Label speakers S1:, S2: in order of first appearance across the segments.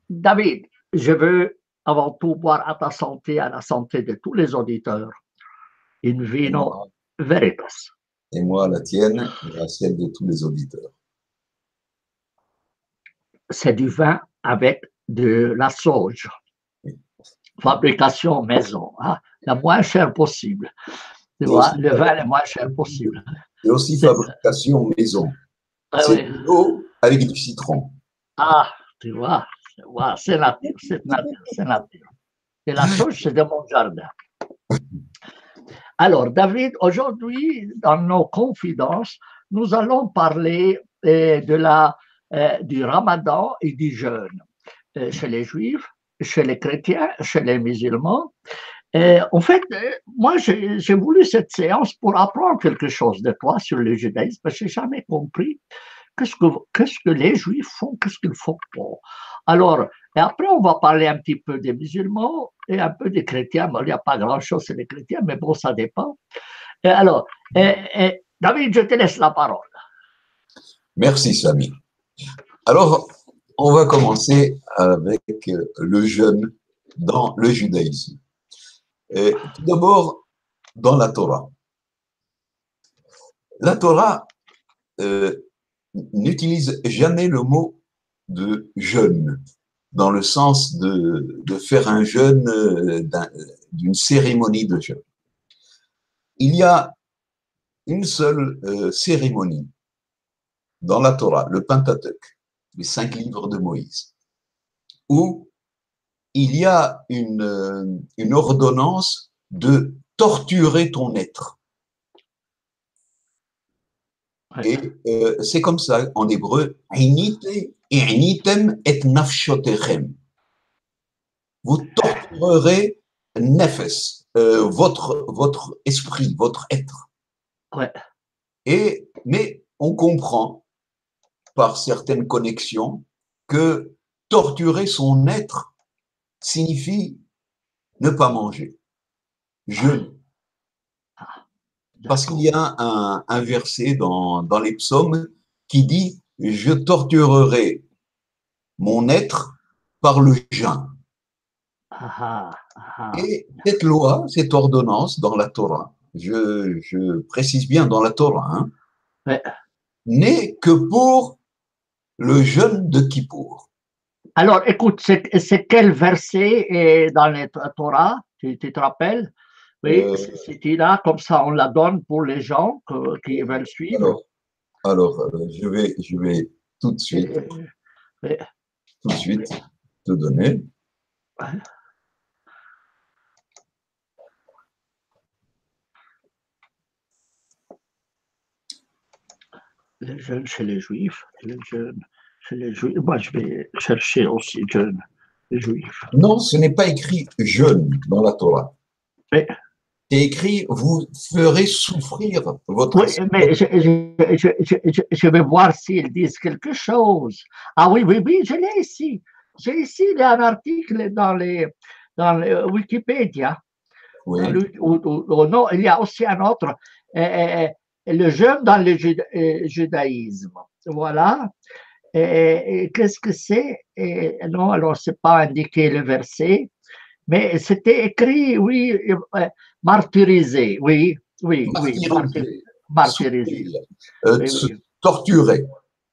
S1: David, je veux avant tout boire à ta santé, à la santé de tous les auditeurs. In
S2: Et
S1: vino
S2: moi,
S1: veritas.
S2: et moi, la tienne et la celle de tous les auditeurs.
S1: C'est du vin avec de la sauge,
S2: Oui.
S1: fabrication maison, hein, la moins chère possible. Tu
S2: Et
S1: vois,
S2: aussi,
S1: le vin le moins cher possible.
S2: et aussi
S1: C'est,
S2: fabrication maison. C'est
S1: oui.
S2: de l'eau avec du citron.
S1: Ah, tu vois, c'est nature, c'est nature, c'est nature. Et la sauge, c'est de mon jardin. Alors, David, aujourd'hui, dans nos confidences, nous allons parler du Ramadan et du jeûne chez les Juifs, chez les chrétiens, chez les musulmans. En fait, moi, j'ai voulu cette séance pour apprendre quelque chose de toi sur le judaïsme, parce que je n'ai jamais compris qu'est-ce que les Juifs font, qu'est-ce qu'ils font pas. Alors, et après, on va parler un petit peu des musulmans et un peu des chrétiens. Bon, il n'y a pas grand-chose sur les chrétiens, mais bon, ça dépend. Et alors, David, je te laisse la parole.
S2: Merci, Samy. Alors, on va commencer avec le jeûne dans le judaïsme. Et tout d'abord, dans la Torah. La Torah n'utilise jamais le mot de jeûne, dans le sens de faire un jeûne, d'une cérémonie de jeûne. Il y a une seule cérémonie dans la Torah, le Pentateuque, les 5 livres de Moïse, où il y a une ordonnance de torturer ton être.
S1: Ouais.
S2: Et c'est comme ça en hébreu, Initem et nafshotechem. Vous torturerez nefes, votre esprit, votre être.
S1: Ouais.
S2: Mais on comprend par certaines connexions que torturer son être signifie ne pas manger, jeûner. Parce qu'il y a un verset dans les psaumes qui dit « Je torturerai mon être par le jeûne ». Et cette loi, cette ordonnance dans la Torah, je précise bien dans la Torah, hein,
S1: Ouais.
S2: n'est que pour le jeûne de Kippour.
S1: Alors, écoute, c'est quel verset dans la Torah, tu te rappelles? Oui,
S2: Euh,
S1: c'est là, comme ça, on la donne pour les gens qui veulent suivre.
S2: je vais tout de suite,
S1: Oui.
S2: tout de suite te donner.
S1: Les jeunes chez les juifs, les jeunes chez les juifs. Moi, je vais chercher aussi jeunes, les juifs.
S2: Non, ce n'est pas écrit jeûne dans la Torah.
S1: Mais,
S2: C'est écrit vous ferez souffrir votre
S1: oui,
S2: esprit.
S1: mais je vais voir s'ils disent quelque chose. Ah oui, oui, oui, je l'ai ici. J'ai ici un article dans les Wikipédia.
S2: Oui,
S1: Non, il y a aussi un autre, le jeûne dans le judaïsme. Voilà. Qu'est-ce que c'est? Non, alors c'est pas indiqué le verset, mais c'était écrit, oui, martyrisé, oui, oui, oui,
S2: martyriser,
S1: martyrisé,
S2: souffrir,
S1: oui,
S2: se
S1: oui,
S2: torturer.
S1: se,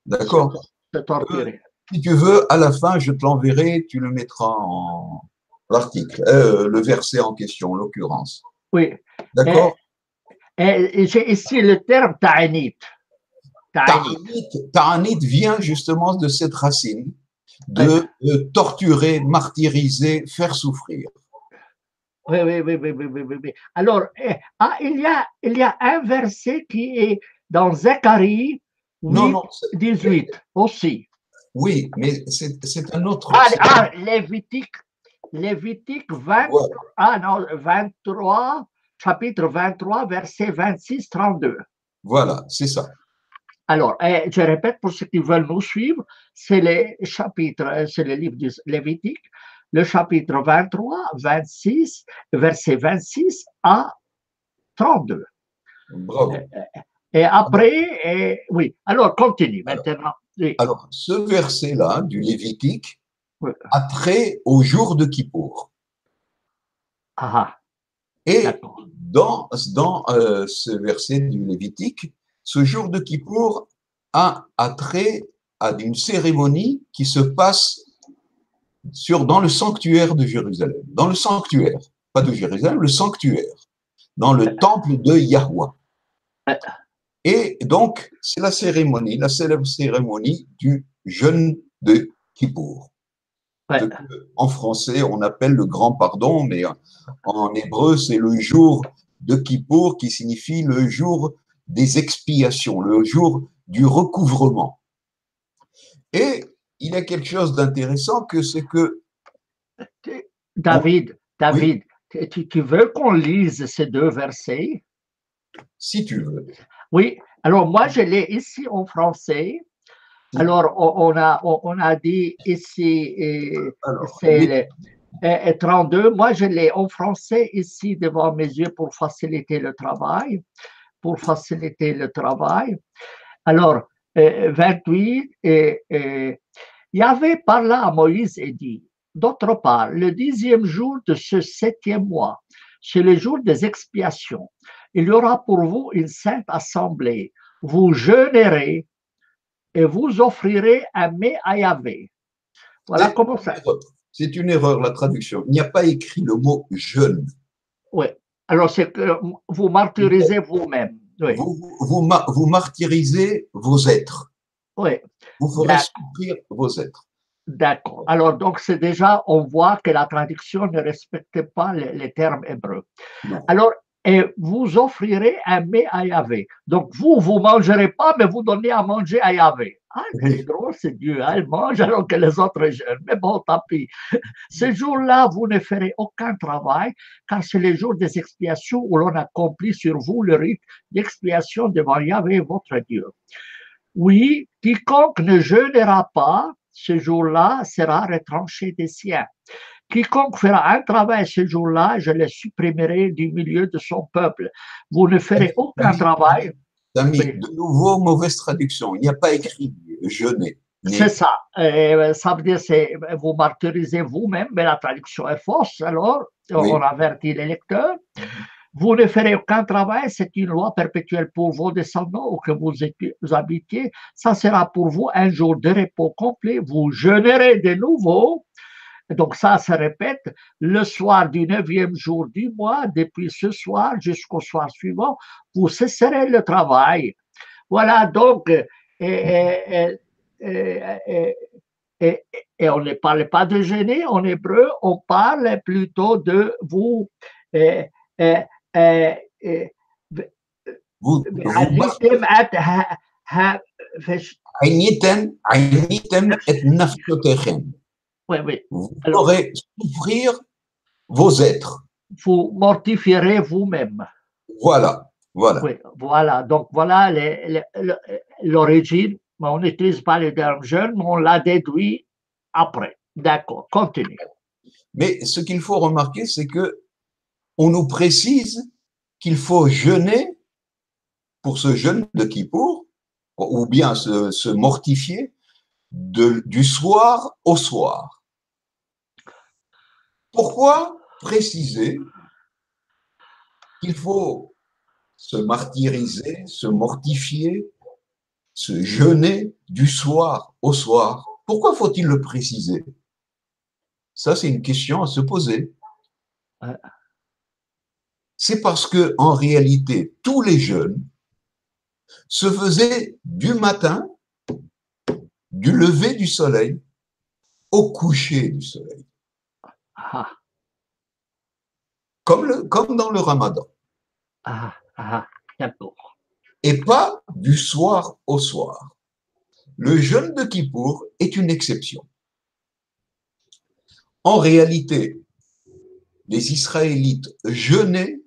S2: D'accord.
S1: se torturer.
S2: Si tu veux, à la fin, je te l'enverrai, tu le mettras en l'article, le verset en question, l'occurrence.
S1: Oui. Et,
S2: D'accord.
S1: j'ai ici le terme ta'anit. Ta'anit.
S2: Ta'anit vient justement de cette racine
S1: Oui,
S2: de torturer, martyriser, faire souffrir.
S1: oui, oui, oui, oui, oui, oui, oui. Alors, il y a un verset qui est dans Zacharie
S2: Non,
S1: 8,
S2: non,
S1: 18 aussi.
S2: oui, mais c'est un autre.
S1: Lévitique 20,
S2: Voilà,
S1: ah non, 23, chapitre 23, verset 26, 32.
S2: voilà, c'est ça.
S1: Alors, je répète pour ceux qui veulent nous suivre, c'est les chapitres, c'est le livre du Lévitique, le chapitre 23, 26, verset 26 à 32.
S2: Bravo.
S1: Et
S2: Alors,
S1: après, oui, alors continue
S2: alors,
S1: maintenant. Oui,
S2: alors, ce verset-là du Lévitique, a trait au jour de Kippour.
S1: Ah,
S2: Et
S1: d'accord.
S2: dans ce verset du Lévitique, ce jour de Kippour a trait à une cérémonie qui se passe dans le sanctuaire de Jérusalem. Dans le sanctuaire, pas de Jérusalem, le sanctuaire, dans le temple de Yahweh. Et donc, c'est la célèbre cérémonie du jeûne de Kippour. Ce qu'en français, on appelle le grand pardon, mais en hébreu, c'est le jour de Kippour qui signifie le jour des expiations, le jour du recouvrement. Et il y a quelque chose d'intéressant que c'est que…
S1: David,
S2: Oui,
S1: tu veux qu'on lise ces deux versets?
S2: si tu veux.
S1: Oui, alors moi je l'ai ici en français. Alors on a dit ici,
S2: Alors,
S1: c'est le 32. Moi je l'ai en français ici devant mes yeux pour faciliter le travail. Pour faciliter le travail. Alors, 28, Yahvé parla à Moïse et dit, d'autre part, le 10e jour de ce 7e mois, c'est le jour des expiations. Il y aura pour vous une sainte assemblée. Vous jeûnerez et vous offrirez un mets à Yahvé. Voilà comment ça.
S2: C'est une erreur, la traduction. Il n'y a pas écrit le mot jeûne.
S1: Oui. Alors, c'est que vous martyrisez vous-même. Oui.
S2: Vous martyrisez vos êtres.
S1: Oui.
S2: Vous ferez souffrir vos êtres.
S1: D'accord. Alors, donc, c'est déjà, on voit que la traduction ne respecte pas les termes hébreux.
S2: Non.
S1: Alors, et vous offrirez un mets à Yahvé. Donc, vous ne mangerez pas, mais vous donnez à manger à Yahvé. Ah, c'est drôle, c'est Dieu. Hein, il mange alors que les autres jeûnent. Mais bon, tant pis. Ce jour-là, vous ne ferez aucun travail, car c'est le jour des expiations où l'on accomplit sur vous le rite d'expiation devant Yahvé, votre Dieu. Oui, quiconque ne jeûnera pas ce jour-là sera retranché des siens. Quiconque fera un travail ce jour-là, je le supprimerai du milieu de son peuple. Vous ne ferez aucun travail.
S2: Dami, de nouveau, mauvaise traduction. Il n'y a pas écrit jeûner.
S1: C'est ça. Ça veut dire que vous martyrisez vous-même, mais la traduction est fausse. Alors, on avertit les lecteurs. Vous ne ferez aucun travail, c'est une loi perpétuelle pour vos descendants ou que vous habitiez. Ça sera pour vous un jour de repos complet. Vous jeûnerez de nouveau. Donc ça se répète le soir du 9e jour du mois, depuis ce soir jusqu'au soir suivant, vous cesserez le travail. Voilà, donc, et on ne parle pas de jeûner en hébreu, on parle plutôt de vous. Oui, oui.
S2: Vous ferez souffrir vos êtres.
S1: Vous mortifierez vous-même.
S2: Voilà, voilà.
S1: Oui, voilà. Donc, voilà l'origine. On n'utilise pas le terme jeûne, mais on l'a déduit après. D'accord, continue.
S2: Mais ce qu'il faut remarquer, c'est que on nous précise qu'il faut jeûner pour ce jeûne de Kippour, ou bien se mortifier du soir au soir. Pourquoi préciser qu'il faut se martyriser, se mortifier, se jeûner du soir au soir? Pourquoi faut-il le préciser? Ça, c'est une question à se poser. C'est parce que, en réalité, tous les jeûnes se faisaient du matin, du lever du soleil, au coucher du soleil. Comme dans le ramadan. Et pas du soir au soir. Le jeûne de Kippour est une exception. En réalité, les Israélites jeûnaient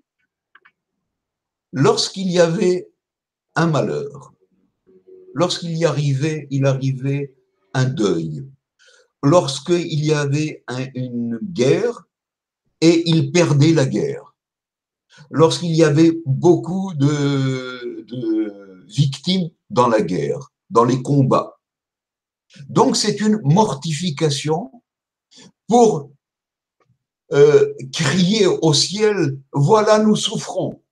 S2: lorsqu'il y avait un malheur, lorsqu'il arrivait un deuil, lorsqu'il y avait une guerre et ils perdaient la guerre, lorsqu'il y avait beaucoup de victimes dans la guerre, dans les combats. Donc c'est une mortification pour crier au ciel, voilà, nous souffrons.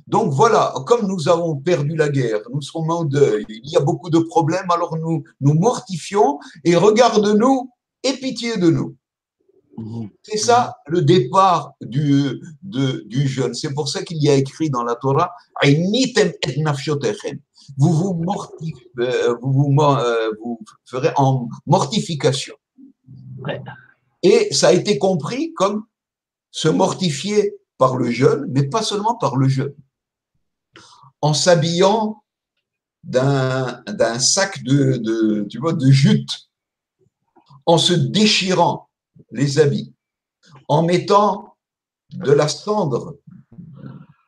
S2: Donc voilà, comme nous avons perdu la guerre, nous sommes en deuil, il y a beaucoup de problèmes, alors nous mortifions et regarde-nous et pitié de nous. C'est ça le départ du jeûne. C'est pour ça qu'il y a écrit dans la Torah, vous vous ferez en mortification. Et ça a été compris comme se mortifier par le jeûne, mais pas seulement par le jeûne. En s'habillant d'un sac de jute, en se déchirant les habits, en mettant de la cendre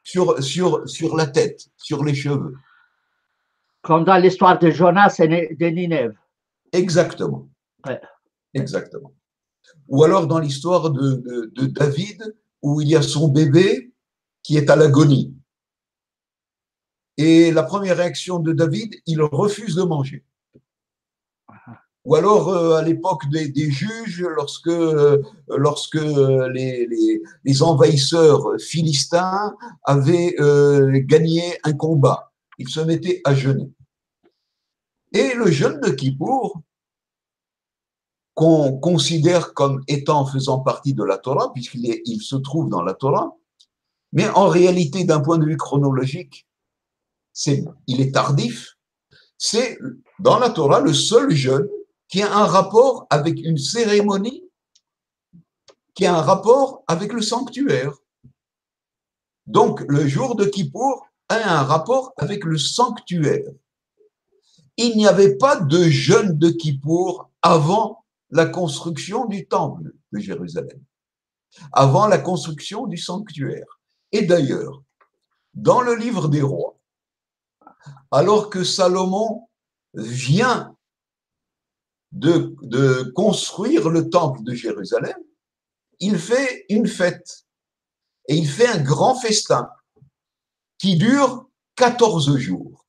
S2: sur la tête, sur les cheveux.
S1: Comme dans l'histoire de Jonas et de Ninève.
S2: Exactement.
S1: Ouais.
S2: Exactement. Ou alors dans l'histoire de David, où il y a son bébé qui est à l'agonie. Et la première réaction de David, il refuse de manger. Ou alors à l'époque des juges, lorsque les envahisseurs philistins avaient gagné un combat, ils se mettaient à jeûner. Et le jeûne de Kippour, qu'on considère comme étant faisant partie de la Torah, puisqu'il se trouve dans la Torah, mais en réalité, d'un point de vue chronologique, il est tardif. C'est dans la Torah le seul jeûne qui a un rapport avec une cérémonie, qui a un rapport avec le sanctuaire. Donc, le jour de Kippour a un rapport avec le sanctuaire. Il n'y avait pas de jeûne de Kippour avant la construction du temple de Jérusalem, avant la construction du sanctuaire. Et d'ailleurs, dans le livre des rois, alors que Salomon vient de construire le temple de Jérusalem, il fait une fête et il fait un grand festin qui dure 14 jours,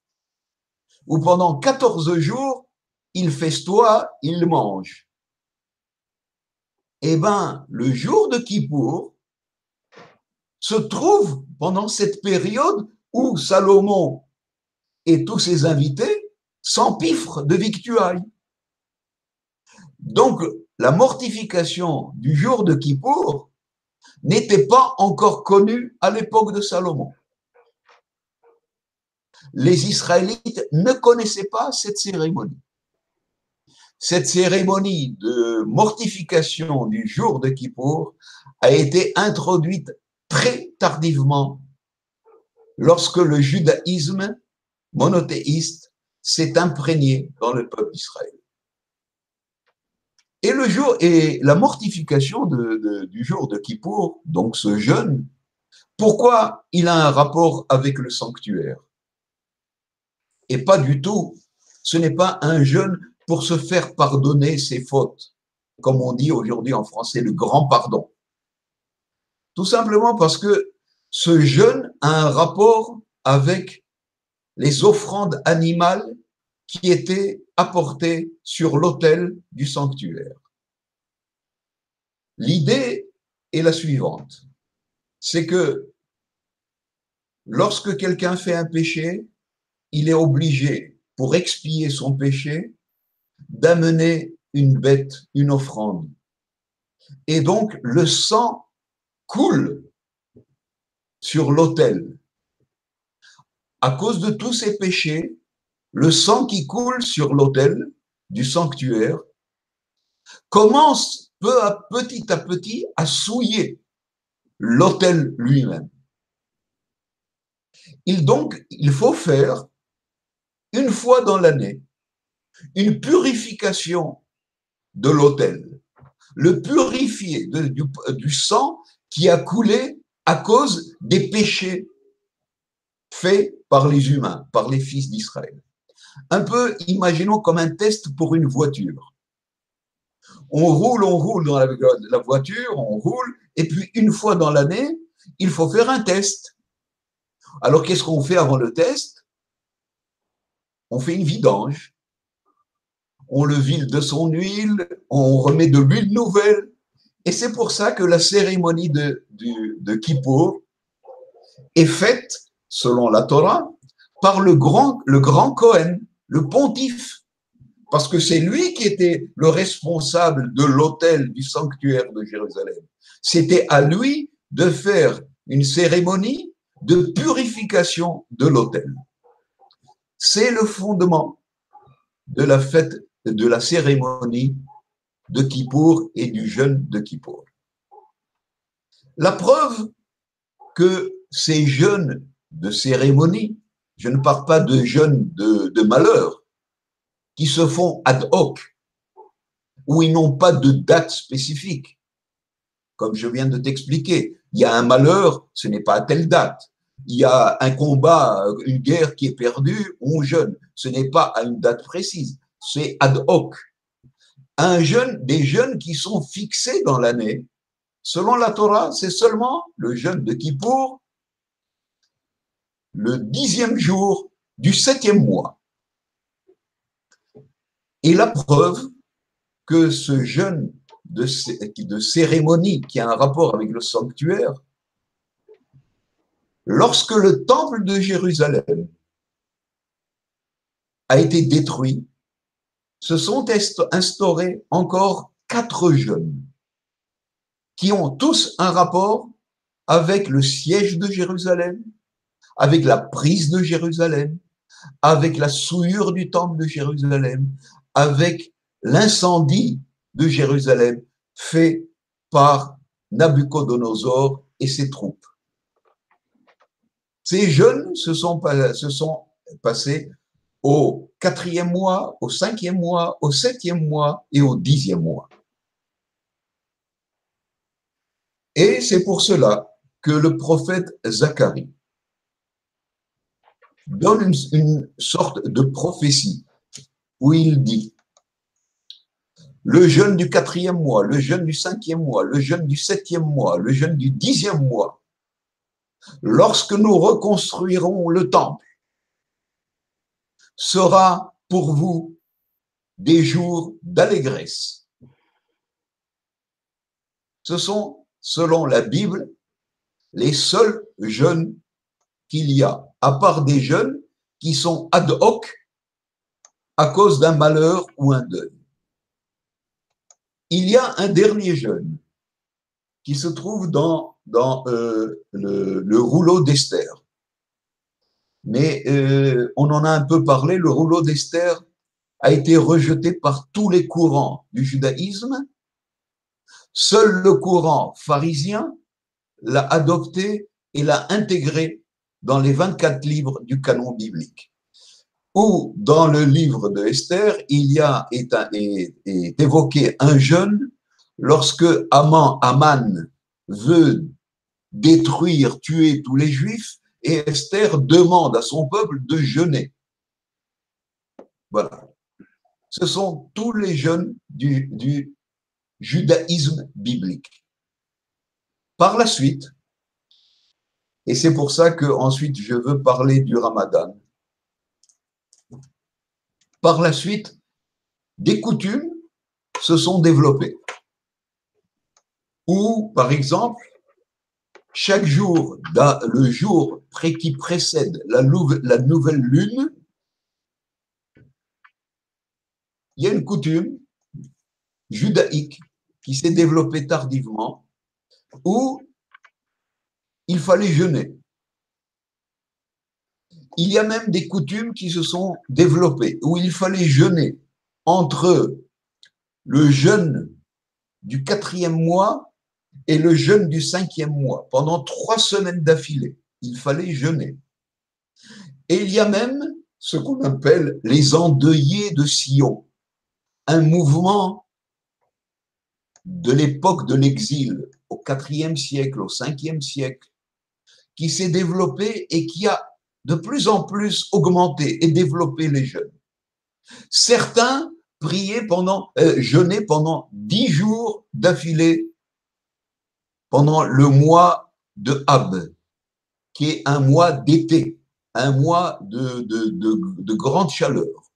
S2: où pendant 14 jours, il festoie, il mange. Eh bien, le jour de Kippour se trouve pendant cette période où Salomon et tous ses invités s'empiffrent de victuailles. Donc, la mortification du jour de Kippour n'était pas encore connue à l'époque de Salomon. Les Israélites ne connaissaient pas cette cérémonie. Cette cérémonie de mortification du jour de Kippour a été introduite très tardivement lorsque le judaïsme monothéiste s'est imprégné dans le peuple d'Israël. Et la mortification du jour de Kippour, donc ce jeûne, pourquoi il a un rapport avec le sanctuaire? Et pas du tout, ce n'est pas un jeûne pour se faire pardonner ses fautes, comme on dit aujourd'hui en français, le grand pardon. Tout simplement parce que ce jeûne a un rapport avec les offrandes animales qui étaient apportées sur l'autel du sanctuaire. L'idée est la suivante, c'est que lorsque quelqu'un fait un péché, il est obligé, pour expier son péché, d'amener une bête, une offrande. Et donc, le sang coule sur l'autel. À cause de tous ces péchés, le sang qui coule sur l'autel du sanctuaire commence petit à petit à souiller l'autel lui-même. Il faut faire, une fois dans l'année, une purification de l'autel, le purifier du sang qui a coulé à cause des péchés faits par les humains, par les fils d'Israël. Un peu, imaginons comme un test pour une voiture. On roule dans la voiture, on roule, et puis une fois dans l'année, il faut faire un test. Alors, qu'est-ce qu'on fait avant le test? On fait une vidange. On le vide de son huile, on remet de l'huile nouvelle, Et c'est pour ça que la cérémonie de Kippour est faite, selon la Torah, par le grand Cohen, le pontife, parce que c'est lui qui était le responsable de l'autel du sanctuaire de Jérusalem. C'était à lui de faire une cérémonie de purification de l'autel. C'est le fondement de la fête, de la cérémonie de Kippour et du jeûne de Kippour. La preuve que ces jeûnes de cérémonie, je ne parle pas de jeûnes de malheur, qui se font ad hoc, où ils n'ont pas de date spécifique. Comme je viens de t'expliquer, il y a un malheur, ce n'est pas à telle date. Il y a un combat, une guerre qui est perdue, on jeûne. Ce n'est pas à une date précise, c'est ad hoc. Un jeûne, des jeûnes qui sont fixés dans l'année, selon la Torah, c'est seulement le jeûne de Kippour, le 10e jour du 7e mois. Et la preuve que ce jeûne de cérémonie qui a un rapport avec le sanctuaire, lorsque le temple de Jérusalem a été détruit, se sont instaurés encore 4 jeûnes qui ont tous un rapport avec le siège de Jérusalem, avec la prise de Jérusalem, avec la souillure du temple de Jérusalem, avec l'incendie de Jérusalem fait par Nabuchodonosor et ses troupes. Ces jeûnes se sont passés au 4e mois, au 5e mois, au 7e mois et au 10e mois. Et c'est pour cela que le prophète Zacharie donne une sorte de prophétie où il dit: le jeûne du 4e mois, le jeûne du 5e mois, le jeûne du 7e mois, le jeûne du 10e mois, lorsque nous reconstruirons le temple, sera pour vous des jours d'allégresse. Ce sont, selon la Bible, les seuls jeûnes qu'il y a, à part des jeûnes qui sont ad hoc à cause d'un malheur ou un deuil. Il y a un dernier jeûne qui se trouve dans le rouleau d'Esther. Mais on en a un peu parlé, le rouleau d'Esther a été rejeté par tous les courants du judaïsme. Seul le courant pharisien l'a adopté et l'a intégré dans les 24 livres du canon biblique. Où, dans le livre de Esther, il est évoqué un jeûne lorsque Aman veut détruire, tuer tous les Juifs, et Esther demande à son peuple de jeûner. Voilà. Ce sont tous les jeûnes du judaïsme biblique. Par la suite, et c'est pour ça que ensuite je veux parler du Ramadan, par la suite, des coutumes se sont développées. Ou, par exemple, chaque jour, le jour qui précède la nouvelle lune, il y a une coutume judaïque qui s'est développée tardivement où il fallait jeûner. Il y a même des coutumes qui se sont développées où il fallait jeûner entre le jeûne du 4e mois et le jeûne du 5e mois. Pendant 3 semaines d'affilée, il fallait jeûner. Et il y a même ce qu'on appelle les endeuillés de Sion, un mouvement de l'époque de l'exil, au 4e siècle, au 5e siècle, qui s'est développé et qui a de plus en plus augmenté et développé les jeûnes. Certains jeûnaient pendant 10 jours d'affilée pendant le mois de Ab, qui est un mois d'été, un mois de grande chaleur.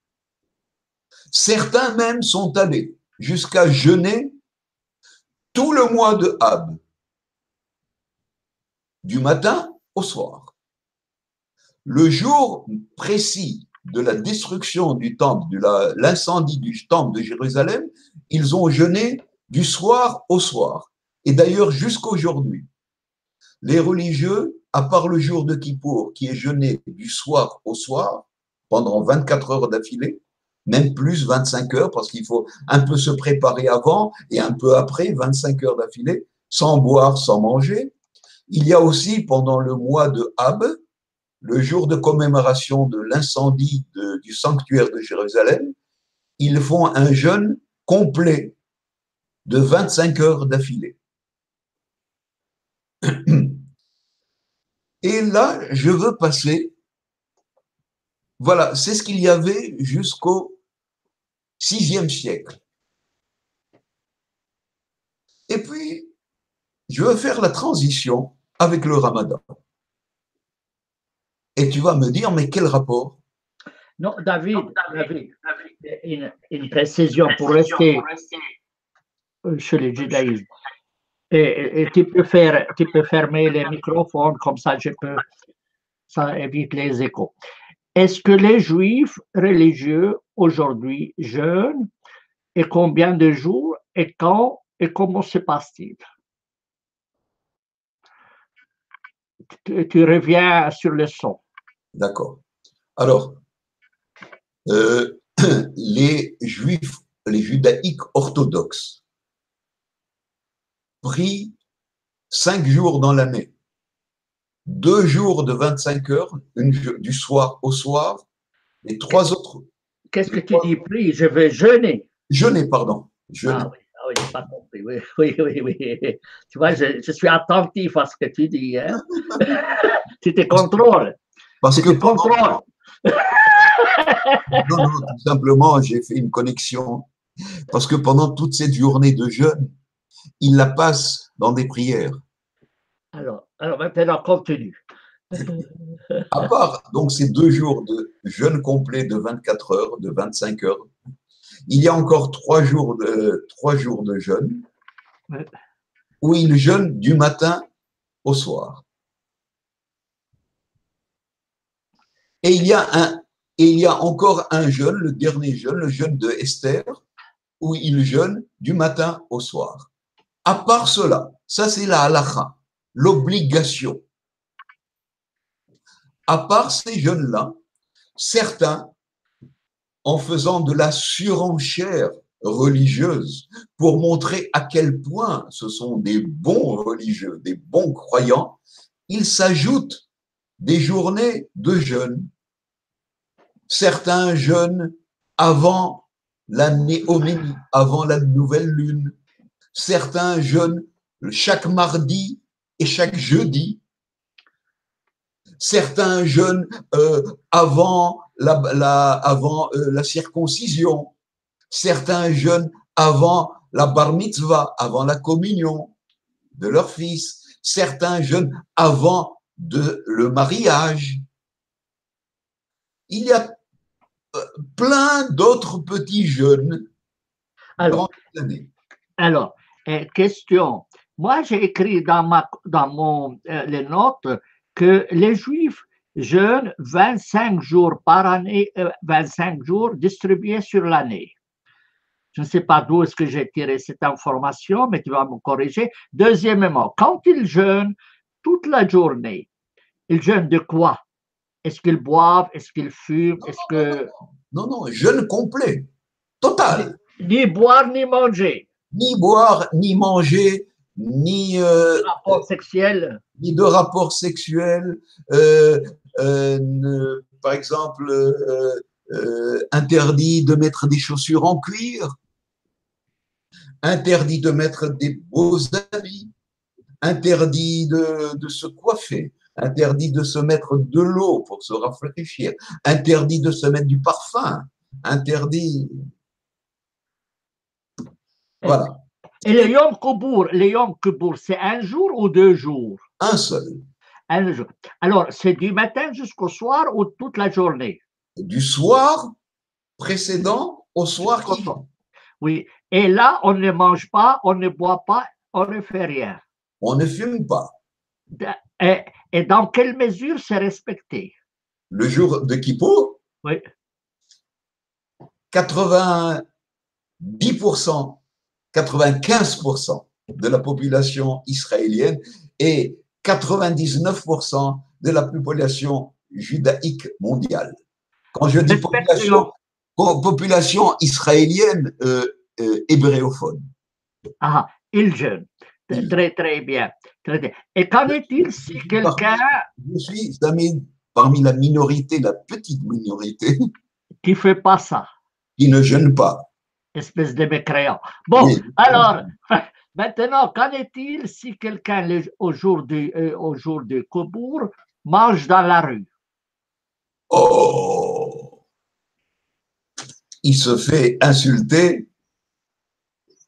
S2: Certains même sont allés jusqu'à jeûner tout le mois de Ab, du matin au soir. Le jour précis de la destruction du temple, de l'incendie du temple de Jérusalem, ils ont jeûné du soir au soir. Et d'ailleurs, jusqu'aujourd'hui, les religieux, à part le jour de Kippour, qui est jeûné du soir au soir, pendant 24 heures d'affilée, même plus 25 heures, parce qu'il faut un peu se préparer avant et un peu après, 25 heures d'affilée, sans boire, sans manger. Il y a aussi, pendant le mois de Ab, le jour de commémoration de l'incendie du sanctuaire de Jérusalem, ils font un jeûne complet de 25 heures d'affilée. Et là, je veux passer, voilà, c'est ce qu'il y avait jusqu'au VIe siècle. Et puis, je veux faire la transition avec le Ramadan. Et tu vas me dire, mais quel rapport?
S1: Non, David, une précision pour rester chez le judaïsme. Et tu peux fermer les microphones, comme ça ça évite les échos. Est-ce que les juifs religieux aujourd'hui jeûnent et combien de jours et quand et comment se passe-t-il? Tu reviens sur le son.
S2: D'accord. Alors, les juifs, les judaïques orthodoxes prient 5 jours dans l'année, 2 jours de 25 heures, du soir au soir, et 3 autres.
S1: Qu'est-ce que tu dis, prie? Je vais jeûner.
S2: Jeûner, pardon. Jeûner.
S1: Ah oui, j'ai pas compris. Oui. Tu vois, je suis attentif à ce que tu dis. Hein? Tu te contrôles.
S2: Parce que contrôles. Non, tout simplement, j'ai fait une connexion. Parce que pendant toute cette journée de jeûne, il la passe dans des prières.
S1: Alors maintenant, continue.
S2: À part donc ces 2 jours de jeûne complet de 24 heures, de 25 heures, il y a encore 3 jours de jeûne où il jeûne du matin au soir. Et il y a encore un jeûne, le dernier jeûne, le jeûne de Esther, où il jeûne du matin au soir. À part cela, ça c'est la halakha, l'obligation. À part ces jeûnes-là, certains, en faisant de la surenchère religieuse pour montrer à quel point ce sont des bons religieux, des bons croyants, ils s'ajoutent des journées de jeûne. Certains jeûnent avant la néoménie, avant la nouvelle lune. Certains jeûnent chaque mardi et chaque jeudi. Certains jeûnent avant la circoncision. Certains jeûnent avant la bar mitzvah, avant la communion de leur fils. Certains jeûnent avant le mariage. Il y a plein d'autres petits jeûnes dans l'année.
S1: Alors, question. Moi, j'ai écrit dans les notes que les Juifs jeûnent 25 jours par année, 25 jours distribués sur l'année. Je ne sais pas d'où est-ce que j'ai tiré cette information, mais tu vas me corriger. Deuxièmement, quand ils jeûnent toute la journée, ils jeûnent de quoi? Est-ce qu'ils boivent? Est-ce qu'ils fument?
S2: Non, jeûne complet, total.
S1: Ni boire, ni manger.
S2: Ni boire, ni manger, ni
S1: rapport sexuel.
S2: Ni de rapport sexuel. Par exemple, interdit de mettre des chaussures en cuir, interdit de mettre des beaux habits, interdit de se coiffer, interdit de se mettre de l'eau pour se rafraîchir, interdit de se mettre du parfum, interdit. Voilà.
S1: Et le Yom Kippour, c'est un jour ou 2 jours?
S2: Un seul.
S1: Un jour. Alors, c'est du matin jusqu'au soir ou toute la journée?
S2: Du soir précédent au soir qui vient.
S1: Oui. Et là, on ne mange pas, on ne boit pas on ne fait rien.
S2: On ne fume pas.
S1: Et dans quelle mesure c'est respecté?
S2: Le jour de Kippour,
S1: Oui.
S2: 90%, 95% de la population israélienne et 99% de la population judaïque mondiale. Quand je dis population israélienne hébréophone.
S1: Ah, il jeûne. Très, très bien. Très bien. Et qu'en est-il si quelqu'un…
S2: Je suis parmi la minorité, la petite minorité…
S1: qui ne fait pas ça.
S2: Qui ne jeûne pas.
S1: Espèce de mécréant. Bon, oui. Alors, maintenant, qu'en est-il si quelqu'un, au jour du Kippour, mange dans la rue?
S2: Oh! Il se fait insulter,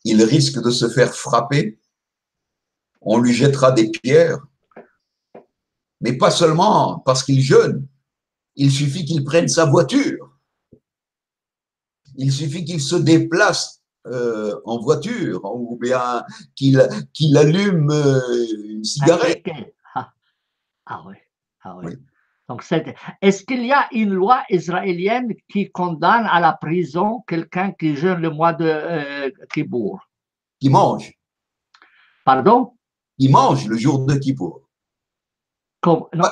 S2: il risque de se faire frapper, on lui jettera des pierres, mais pas seulement parce qu'il jeûne, il suffit qu'il prenne sa voiture, il suffit qu'il se déplace en voiture ou bien qu'il allume une cigarette.
S1: Ah oui, ah oui. Donc, est-ce qu'il y a une loi israélienne qui condamne à la prison quelqu'un qui jeûne le mois de Kippour?
S2: Qui mange.
S1: Pardon?
S2: Qui mange le jour de Kippour.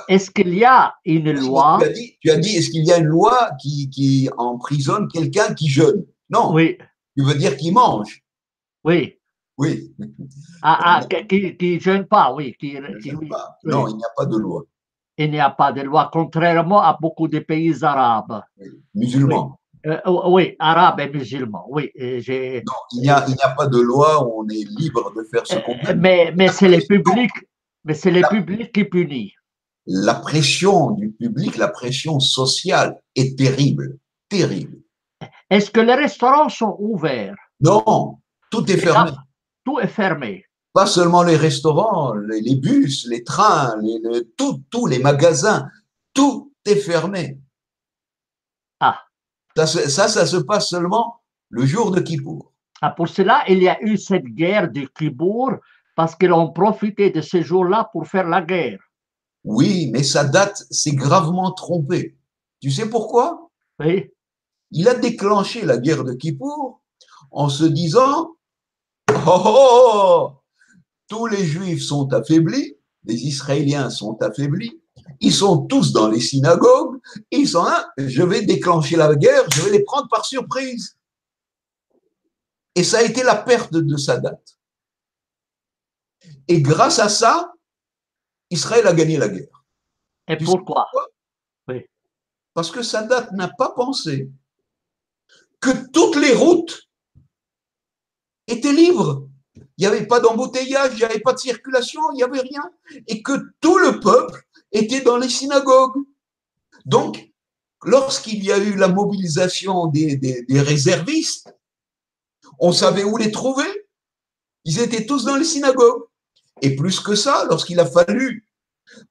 S1: Est-ce qu'il y a une loi?
S2: Tu as dit, est-ce qu'il y a une loi qui emprisonne quelqu'un qui jeûne? Non.
S1: Oui.
S2: Tu veux dire qui mange?
S1: Oui.
S2: Oui.
S1: Qui ne jeûne pas, oui.
S2: Jeûne pas. Non, il n'y a pas de loi.
S1: Il n'y a pas de loi, contrairement à beaucoup de pays arabes.
S2: Oui. Musulmans.
S1: Oui, arabes et musulmans, oui.
S2: Non, il n'y a pas de loi où on est libre de faire ce qu'on veut.
S1: Mais c'est les publics, qui punissent.
S2: La pression du public, la pression sociale est terrible, terrible.
S1: Est-ce que les restaurants sont ouverts?
S2: Non, tout est fermé.
S1: Tout est fermé.
S2: Pas seulement les restaurants, les bus, les trains, tous les magasins, tout est fermé.
S1: Ah.
S2: Ça se passe seulement le jour de Kippour.
S1: Ah, pour cela, il y a eu cette guerre de Kippour parce qu'ils ont profité de ce jour-là pour faire la guerre.
S2: Oui, mais Sadat s'est gravement trompé. Tu sais pourquoi?
S1: Oui.
S2: Il a déclenché la guerre de Kippour en se disant oh, tous les Juifs sont affaiblis, les Israéliens sont affaiblis, ils sont tous dans les synagogues, ils sont là, je vais déclencher la guerre, je vais les prendre par surprise. Et ça a été la perte de Sadat. Et grâce à ça, Israël a gagné la guerre.
S1: Et pourquoi?
S2: Oui. Parce que Sadat n'a pas pensé que toutes les routes étaient libres. Il n'y avait pas d'embouteillage, il n'y avait pas de circulation, il n'y avait rien. Et que tout le peuple était dans les synagogues. Donc, lorsqu'il y a eu la mobilisation des réservistes, on savait où les trouver. Ils étaient tous dans les synagogues. Et plus que ça, lorsqu'il a fallu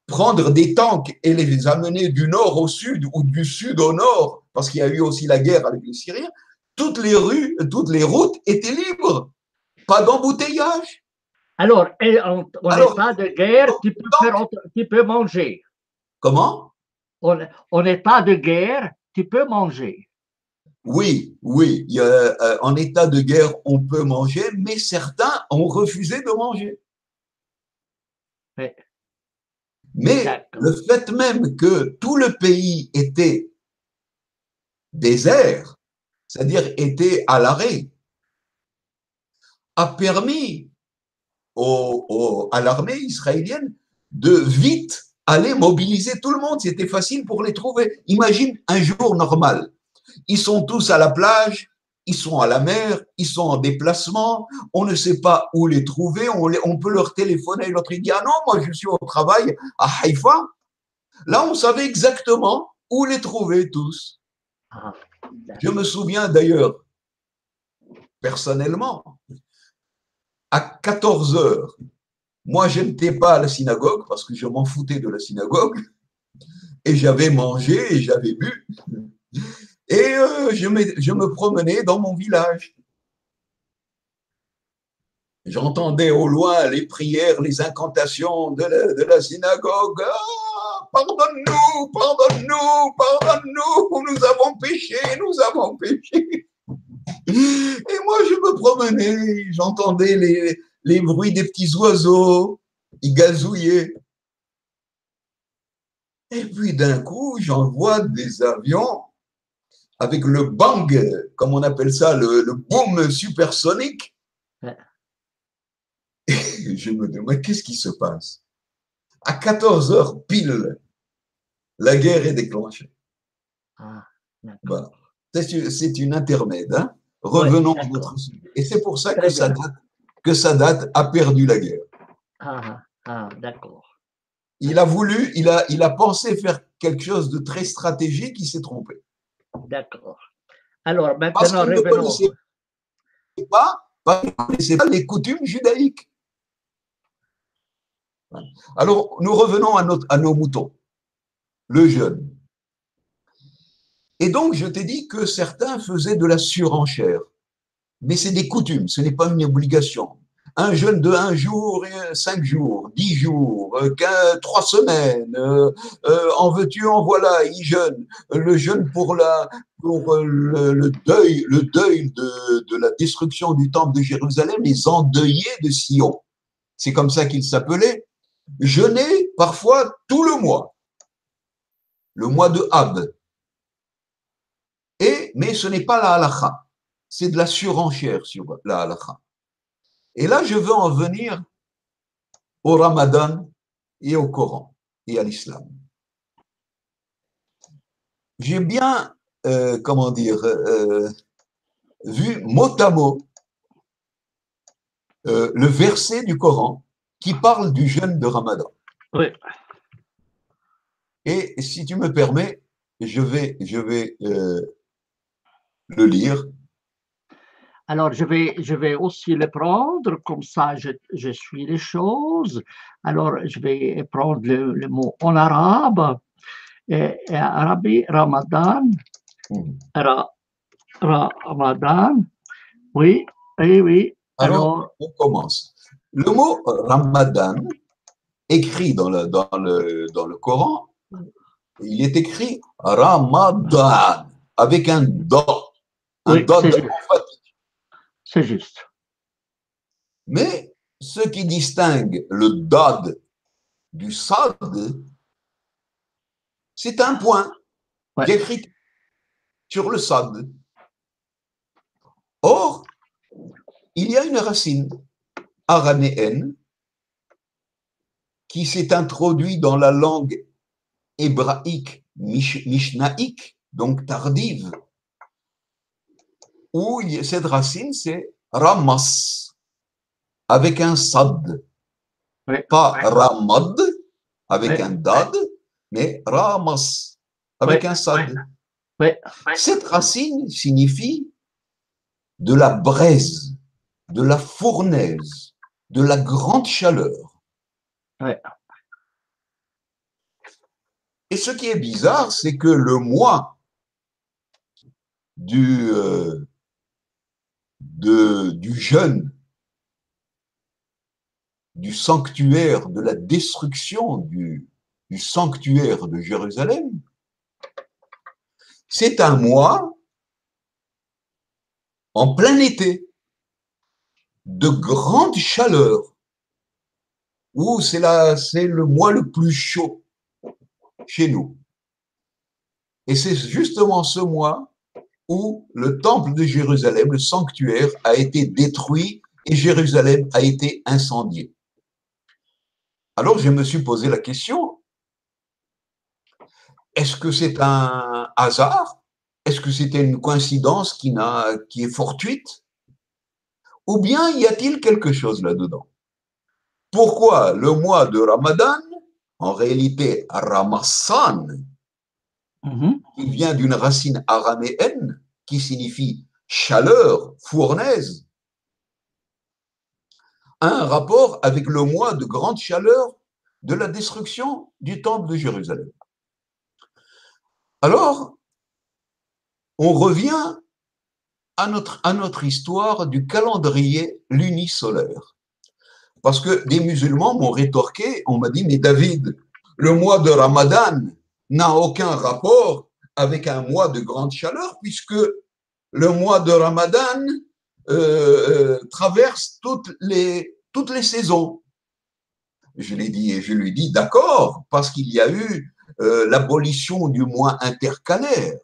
S2: prendre des tanks et les amener du nord au sud ou du sud au nord, parce qu'il y a eu aussi la guerre avec les Syriens, toutes les routes étaient libres. Pas d'embouteillage.
S1: Alors, en état de guerre, tu peux manger.
S2: Comment?
S1: En état de guerre, tu peux manger.
S2: Oui, oui. En état de guerre, on peut manger, mais certains ont refusé de manger. Mais le fait même que tout le pays était désert, c'est-à-dire était à l'arrêt, a permis à l'armée israélienne de vite aller mobiliser tout le monde. C'était facile pour les trouver. Imagine un jour normal. Ils sont tous à la plage, ils sont à la mer, ils sont en déplacement, on ne sait pas où les trouver, on peut leur téléphoner, l'autre il dit « Ah non, moi je suis au travail à Haïfa ». Là, on savait exactement où les trouver tous. Je me souviens d'ailleurs, personnellement, à 14 heures, moi je n'étais pas à la synagogue parce que je m'en foutais de la synagogue et j'avais mangé et j'avais bu. Et je me promenais dans mon village. J'entendais au loin les prières, les incantations de la synagogue. Ah, pardonne-nous, pardonne-nous, pardonne-nous, nous avons péché, nous avons péché. Et moi, je me promenais, j'entendais les bruits des petits oiseaux, ils gazouillaient. Et puis d'un coup, j'en vois des avions avec le bang, comme on appelle ça, le boom supersonique.
S1: Ouais.
S2: Et je me demande, qu'est-ce qui se passe? À 14 heures pile, la guerre est déclenchée.
S1: Ah, d'accord.
S2: Voilà. C'est une intermède. Hein.
S1: Ouais,
S2: Revenons à
S1: d'accord.
S2: notre sujet. Et c'est pour ça
S1: Très bien.
S2: que Sadat a perdu la guerre.
S1: D'accord.
S2: Il a voulu, il a pensé faire quelque chose de très stratégique, il s'est trompé.
S1: D'accord. Alors,
S2: Parce
S1: maintenant,
S2: qu'il ne
S1: revenons.
S2: connaissait pas les coutumes judaïques. Alors, nous revenons à nos moutons, le jeûne. Et donc, je t'ai dit que certains faisaient de la surenchère. Mais c'est des coutumes, ce n'est pas une obligation. Un jeûne de 1 jour, 5 jours, 10 jours, 3 semaines, en veux-tu, en voilà, il jeûne. Le jeûne pour le deuil de la destruction du temple de Jérusalem, les endeuillés de Sion. C'est comme ça qu'il s'appelait. Jeûner parfois tout le mois de Ab. Mais ce n'est pas la halakha, c'est de la surenchère sur la halakha. Et là, je veux en venir au Ramadan et au Coran et à l'islam. J'ai bien, vu mot à mot le verset du Coran qui parle du jeûne de Ramadan.
S1: Oui.
S2: Et si tu me permets, je vais le lire.
S1: Alors, je vais aussi le prendre, comme ça je suis les choses. Alors, je vais prendre le mot en arabe. Arabe, Ramadan. Ramadan. Oui, oui, oui.
S2: Alors, on commence. Le mot Ramadan, écrit dans le Coran, il est écrit Ramadan, avec un do.
S1: Oui, c'est juste.
S2: Mais ce qui distingue le dad du sad, c'est un point écrit sur le sad. Or, il y a une racine araméenne qui s'est introduite dans la langue hébraïque mishnaïque, donc tardive, où cette racine, c'est ramas, avec un sad. Pas ramad, avec un dad, mais ramas, avec un sad. Cette racine signifie de la braise, de la fournaise, de la grande chaleur. Et ce qui est bizarre, c'est que le mois du jeûne, du sanctuaire, de la destruction du sanctuaire de Jérusalem, c'est un mois en plein été, de grande chaleur, où c'est le mois le plus chaud chez nous. Et c'est justement ce mois où le temple de Jérusalem, le sanctuaire, a été détruit et Jérusalem a été incendié. Alors je me suis posé la question, est-ce que c'est un hasard? Est-ce que c'était une coïncidence qui est fortuite? Ou bien y a-t-il quelque chose là-dedans? Pourquoi le mois de Ramadan, en réalité Ramassan, qui vient d'une racine araméenne qui signifie chaleur, fournaise, a un rapport avec le mois de grande chaleur de la destruction du temple de Jérusalem. Alors, on revient à notre histoire du calendrier lunisolaire. Parce que des musulmans m'ont rétorqué, on m'a dit, mais David, le mois de Ramadan n'a aucun rapport avec un mois de grande chaleur, puisque le mois de Ramadan traverse toutes les saisons. Je l'ai dit et je lui dis d'accord, parce qu'il y a eu l'abolition du mois intercalaire,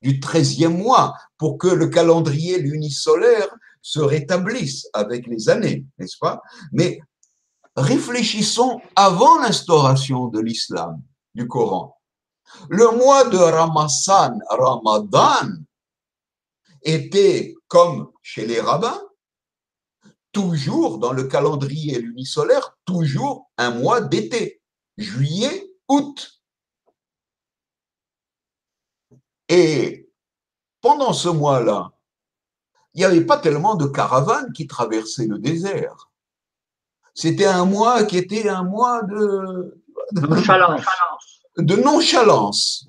S2: du 13e mois, pour que le calendrier lunisolaire se rétablisse avec les années, n'est-ce pas? Mais réfléchissons avant l'instauration de l'islam, du Coran. Le mois de Ramadan, était, comme chez les rabbins, toujours dans le calendrier lunisolaire, toujours un mois d'été, juillet, août. Et pendant ce mois-là, il n'y avait pas tellement de caravanes qui traversaient le désert. C'était un mois qui était un mois de nonchalance.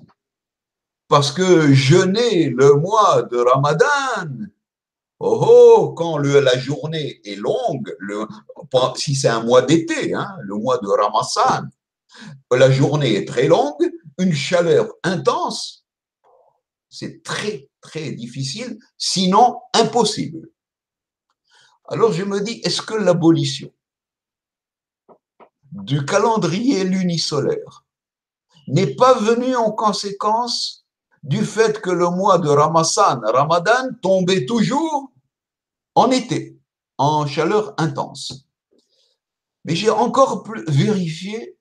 S2: Parce que jeûner le mois de Ramadan, quand la journée est longue, si c'est un mois d'été, hein, le mois de Ramadan, la journée est très longue, une chaleur intense, c'est très, très difficile, sinon impossible. Alors je me dis, est-ce que l'abolition du calendrier lunisolaire n'est pas venue en conséquence du fait que le mois de Ramadan tombait toujours en été, en chaleur intense. Mais j'ai encore plus vérifié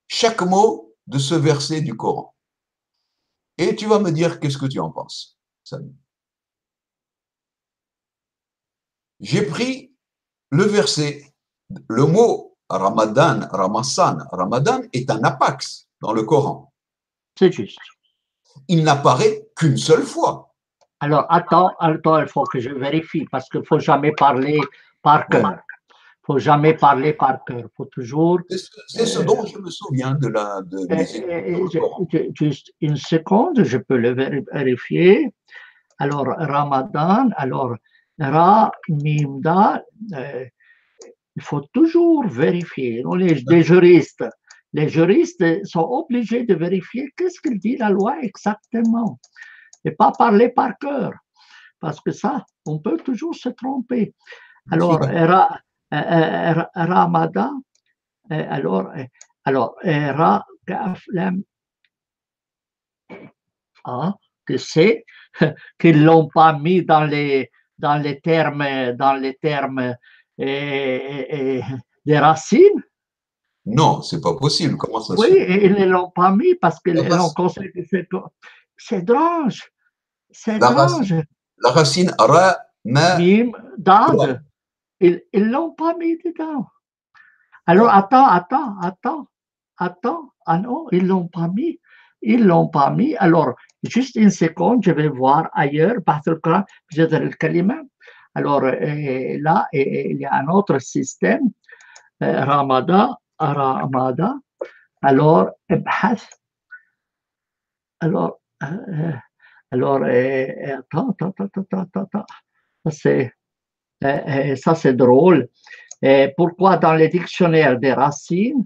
S2: chaque mot de ce verset du Coran. Et tu vas me dire qu'est-ce que tu en penses, Samy. J'ai pris le verset, le mot Ramadan est un apax dans le Coran.
S1: C'est juste.
S2: Il n'apparaît qu'une seule fois.
S1: Alors, attends, il faut que je vérifie parce qu'il ne faut jamais parler par cœur. Il ne faut jamais parler par cœur. Il faut toujours.
S2: C'est ce dont je me souviens
S1: Juste une seconde, je peux le vérifier. Alors, Ramadan, alors, Ra, Mim, Da, il faut toujours vérifier. Les juristes sont obligés de vérifier qu'est-ce qu'il dit la loi exactement et pas parler par cœur, parce que ça, on peut toujours se tromper. Alors, Ramadan, alors, Ra, Kaf, Lam, que c'est qu'ils ne l'ont pas mis dans les termes des racines.
S2: Non, c'est pas possible. Comment ça
S1: se fait? Oui, ils ne l'ont pas mis parce qu'ils l'ont considéré. C'est étrange. C'est étrange.
S2: La racine Ra, Ma,
S1: Mim, Dad. Ils ne l'ont pas mis dedans. Alors, attends. Ah non, ils ne l'ont pas mis. Ils ne l'ont pas mis. Alors, juste une seconde, je vais voir ailleurs. Alors, là, il y a un autre système. Ramada. Alors, alors, attends. Ça, c'est drôle. Pourquoi dans les dictionnaires des racines?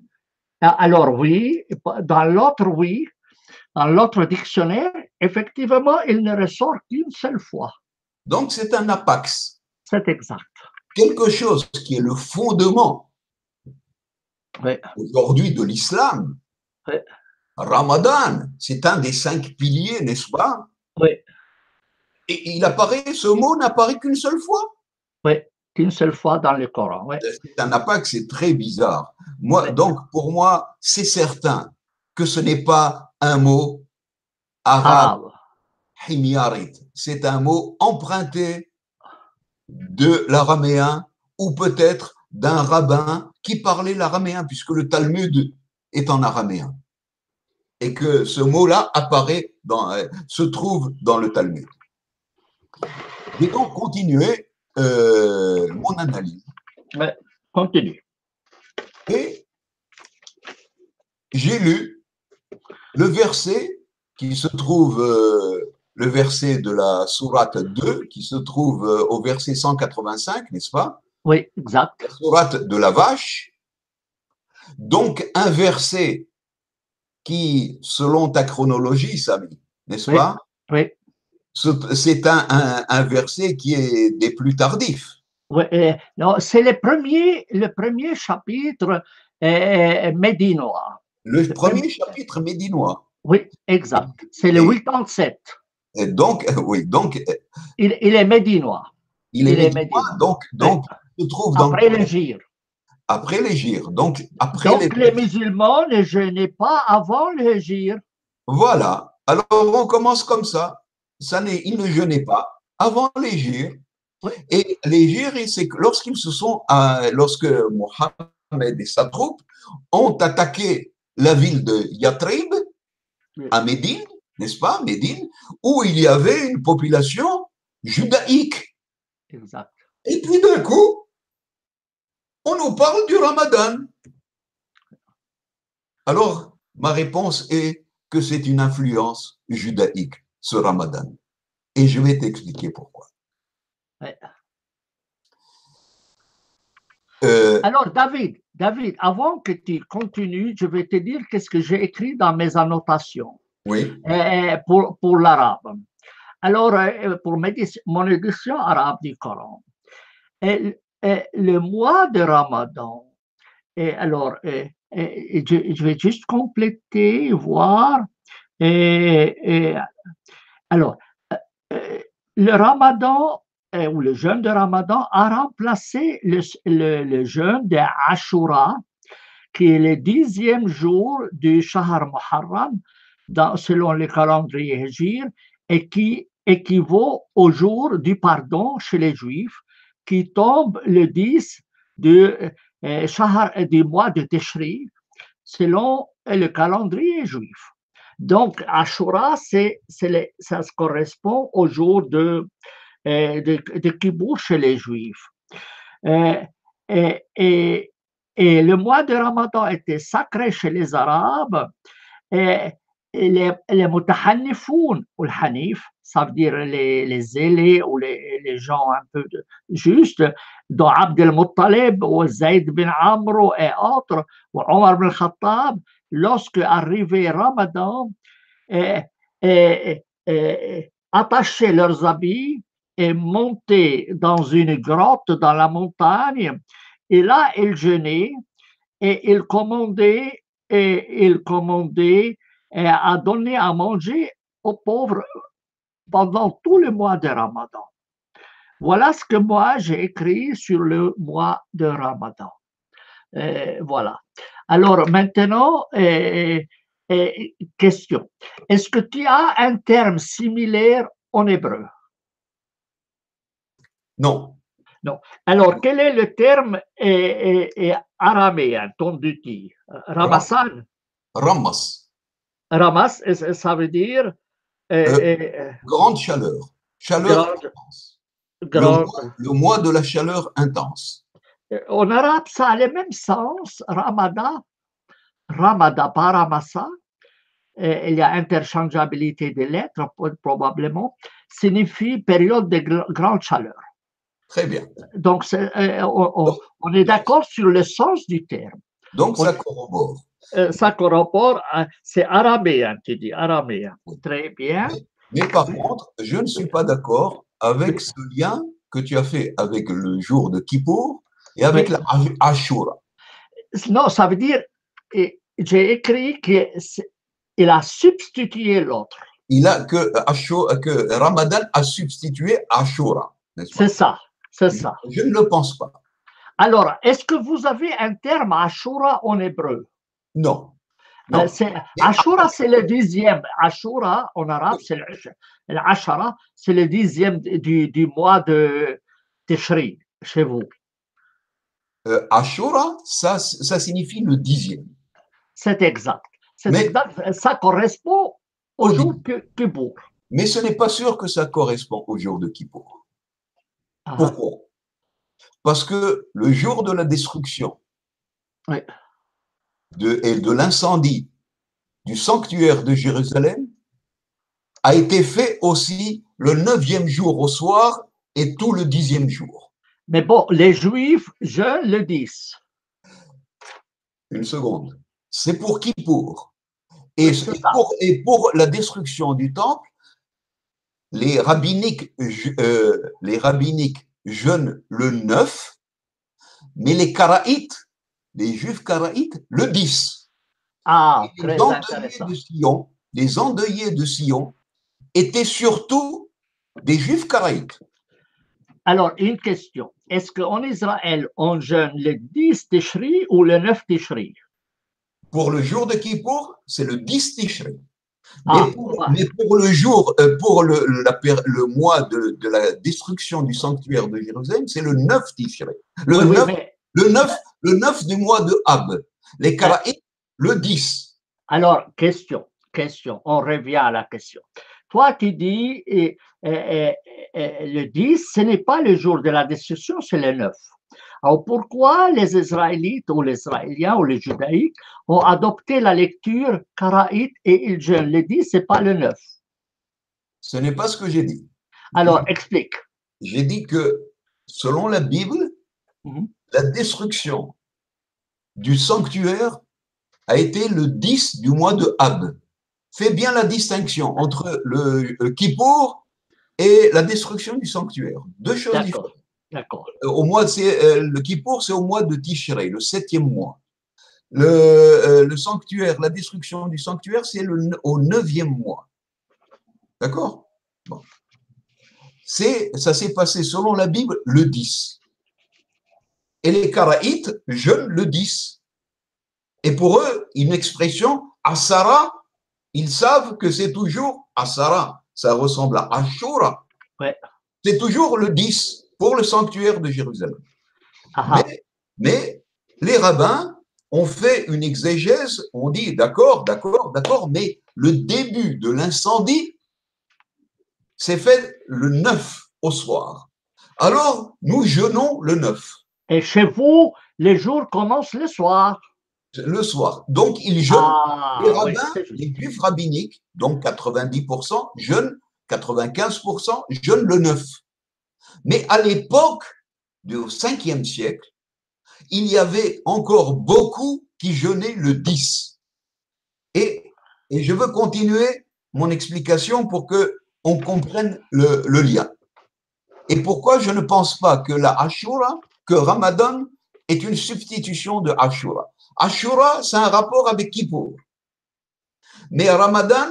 S1: Alors, oui, dans l'autre dictionnaire, effectivement, il ne ressort qu'une seule fois.
S2: Donc, c'est un apax.
S1: C'est exact.
S2: Quelque chose qui est le fondement aujourd'hui de l'islam. Ramadan, c'est un des 5 piliers, n'est-ce pas?
S1: Oui.
S2: Et ce mot n'apparaît qu'une seule fois.
S1: Oui, qu'une seule fois dans le Coran. Oui.
S2: C'est un apax, c'est très bizarre. Donc, pour moi, c'est certain que ce n'est pas un mot arabe. Himyarit. C'est un mot emprunté de l'araméen ou peut-être d'un rabbin qui parlait l'araméen, puisque le Talmud est en araméen. Et que ce mot-là se trouve dans le Talmud. Je vais donc continuer mon analyse.
S1: Mais, continue.
S2: Et j'ai lu le verset qui se trouve, le verset de la sourate 2, qui se trouve au verset 185, n'est-ce pas?
S1: Oui, exact.
S2: la sourate de la vache, donc un verset qui, selon ta chronologie, Samy, n'est-ce
S1: Oui,
S2: pas,
S1: oui.
S2: c'est un verset qui est des plus tardifs.
S1: Oui, non, c'est le premier chapitre médinois.
S2: Le
S1: Le premier,
S2: premier chapitre médinois.
S1: oui, exact. C'est le
S2: Et,
S1: 87.
S2: et donc, oui, donc,
S1: Il est médinois.
S2: il est
S1: Il est
S2: médinois,
S1: médinois.
S2: donc,
S1: Oui.
S2: donc, il se trouve dans,
S1: Après le gir.
S2: après les Gyres, donc après les
S1: Donc, les musulmans ne jeûnaient pas avant le gir.
S2: Voilà. Alors, on commence comme ça. Ils ne jeûnaient pas avant les Gyres.
S1: Oui,
S2: Et les Gyres, c'est que lorsqu'ils se sont, lorsque Mohammed et sa troupe ont attaqué la ville de Yatrib,
S1: oui,
S2: à Médine, n'est-ce pas, Médine, où il y avait une population judaïque.
S1: exact.
S2: Et puis d'un coup, on nous parle du Ramadan. Alors, ma réponse est que c'est une influence judaïque, ce Ramadan. Et je vais t'expliquer pourquoi.
S1: Oui.
S2: Euh,
S1: Alors, David, avant que tu continues, je vais te dire qu'est-ce que j'ai écrit dans mes annotations
S2: oui,
S1: pour l'arabe. Alors, pour mon édition arabe du Coran, le mois de Ramadan, alors, je vais juste compléter, voir. Et, alors, euh, le Ramadan ou le jeûne de Ramadan a remplacé le jeûne de Ashura, qui est le 10e jour du Shahar Muharram, selon le calendrier Hijr, et qui équivaut au jour du pardon chez les Juifs, qui tombe le 10 du, du mois de Tishri, selon le calendrier juif. Donc, Ashura, ça se correspond au jour de Kippour chez les Juifs. Euh, et, et, et, le mois de Ramadan était sacré chez les Arabes. Et les mutahannifoun, ou le hanif, ça veut dire les zélés ou les gens un peu justes, dont Abd el-Muttalib ou Zayd bin Amr et autres, ou Omar bin Khattab, lorsque arrivé Ramadan, et, attachaient leurs habits et montaient dans une grotte dans la montagne. Et là, ils jeûnaient et ils commandaient à donner à manger aux pauvres pendant tout le mois de Ramadan. Voilà ce que moi j'ai écrit sur le mois de Ramadan. Voilà. Alors maintenant, question. Est-ce que tu as un terme similaire en hébreu?
S2: non.
S1: Non. Alors, quel est le terme araméen, ton dit Ramassan?
S2: Ramas.
S1: Ramas, ça veut dire
S2: Grande chaleur. Chaleur
S1: grande,
S2: intense.
S1: grande.
S2: Le mois de la chaleur intense.
S1: En arabe, ça a le même sens. Ramada, pas Ramassa. Il y a interchangeabilité des lettres, probablement, signifie période de grande chaleur.
S2: Très bien.
S1: Donc, on est d'accord sur le sens du terme.
S2: Donc, ça corrobore.
S1: Ça corrobore, c'est araméen, tu dis, araméen. Très bien.
S2: Mais par contre, je ne suis pas d'accord avec ce lien que tu as fait avec le jour de Kippour et avec la Ashura.
S1: Non, ça veut dire, j'ai écrit qu'il a substitué l'autre.
S2: Que Ramadan a substitué Ashura.
S1: C'est ça, c'est ça.
S2: Je ne le pense pas.
S1: Alors, est-ce que vous avez un terme Ashura en hébreu?
S2: Non. Non.
S1: Ashura, c'est le 10e. Ashura, en arabe, c'est l'Ashara, c'est le 10e du mois de Tishri, chez vous.
S2: Ashura, ça signifie le 10e.
S1: C'est exact. Exact. Ça correspond au jour de Kippour.
S2: Mais ce n'est pas sûr que ça correspond au jour de Kippour. Pourquoi? Parce que le jour de la destruction
S1: oui.
S2: et de l'incendie du sanctuaire de Jérusalem a été fait aussi le 9e jour au soir et tout le 10e jour.
S1: Mais bon, les Juifs jeûnent le 10.
S2: Une seconde. C'est pour Kippour.
S1: Oui, c'est ça.
S2: Et pour la destruction du temple, les rabbiniques jeûnent le 9, mais les Karaïtes, les Juifs Karaïtes, le 10.
S1: Ah,
S2: Et
S1: très intéressant.
S2: les endeuillés de Sion étaient surtout des Juifs Karaïtes.
S1: Alors, une question. Est-ce qu'en Israël, on jeûne le 10 Tishri ou le 9 Tishri?
S2: Pour le jour de Kippour, c'est le 10 Tishri.
S1: Ah,
S2: Mais pour le jour, pour le mois de la destruction du sanctuaire de Jérusalem, c'est le 9 Tishri. Le,
S1: oui,
S2: 9,
S1: mais,
S2: le 9 du mois de Ab. Les Karaïtes, le 10.
S1: alors, question, on revient à la question. Toi, tu dis le 10, ce n'est pas le jour de la destruction, c'est le 9. Alors, pourquoi les Israélites ou les Israéliens ou les Judaïques ont adopté la lecture karaïte et ils jeûnent le 10, ce n'est pas le 9?
S2: Ce n'est pas ce que j'ai dit.
S1: Alors, explique.
S2: J'ai dit que, selon la Bible, la destruction du sanctuaire a été le 10 du mois de Ab. Fais bien la distinction entre le Kippour et la destruction du sanctuaire. Deux choses différentes.
S1: D'accord.
S2: Le Kippour, c'est au mois de Tishrei, le 7e mois. Le sanctuaire, la destruction du sanctuaire, c'est au 9e mois. D'accord? Bon. Ça s'est passé, selon la Bible, le 10. Et les Karaïtes jeûnent le 10. Et pour eux, une expression, Asara, ils savent que c'est toujours Asara. Ça ressemble à Ashura.
S1: Ouais.
S2: C'est toujours le 10 pour le sanctuaire de Jérusalem. Mais les rabbins ont fait une exégèse, on dit d'accord, mais le début de l'incendie s'est fait le 9 au soir. Alors, nous jeûnons le 9.
S1: Et chez vous, les jours commencent le soir.
S2: Le soir. Donc, ils jeûnent. Les rabbins, les juifs rabbiniques, donc 90%, jeûnent, 95% jeûnent le 9. Mais à l'époque du 5e siècle, il y avait encore beaucoup qui jeûnaient le 10. Et je veux continuer mon explication pour qu'on comprenne le lien. Et pourquoi je ne pense pas que que Ramadan est une substitution de Ashura. Ashura, c'est un rapport avec Kippour. Mais Ramadan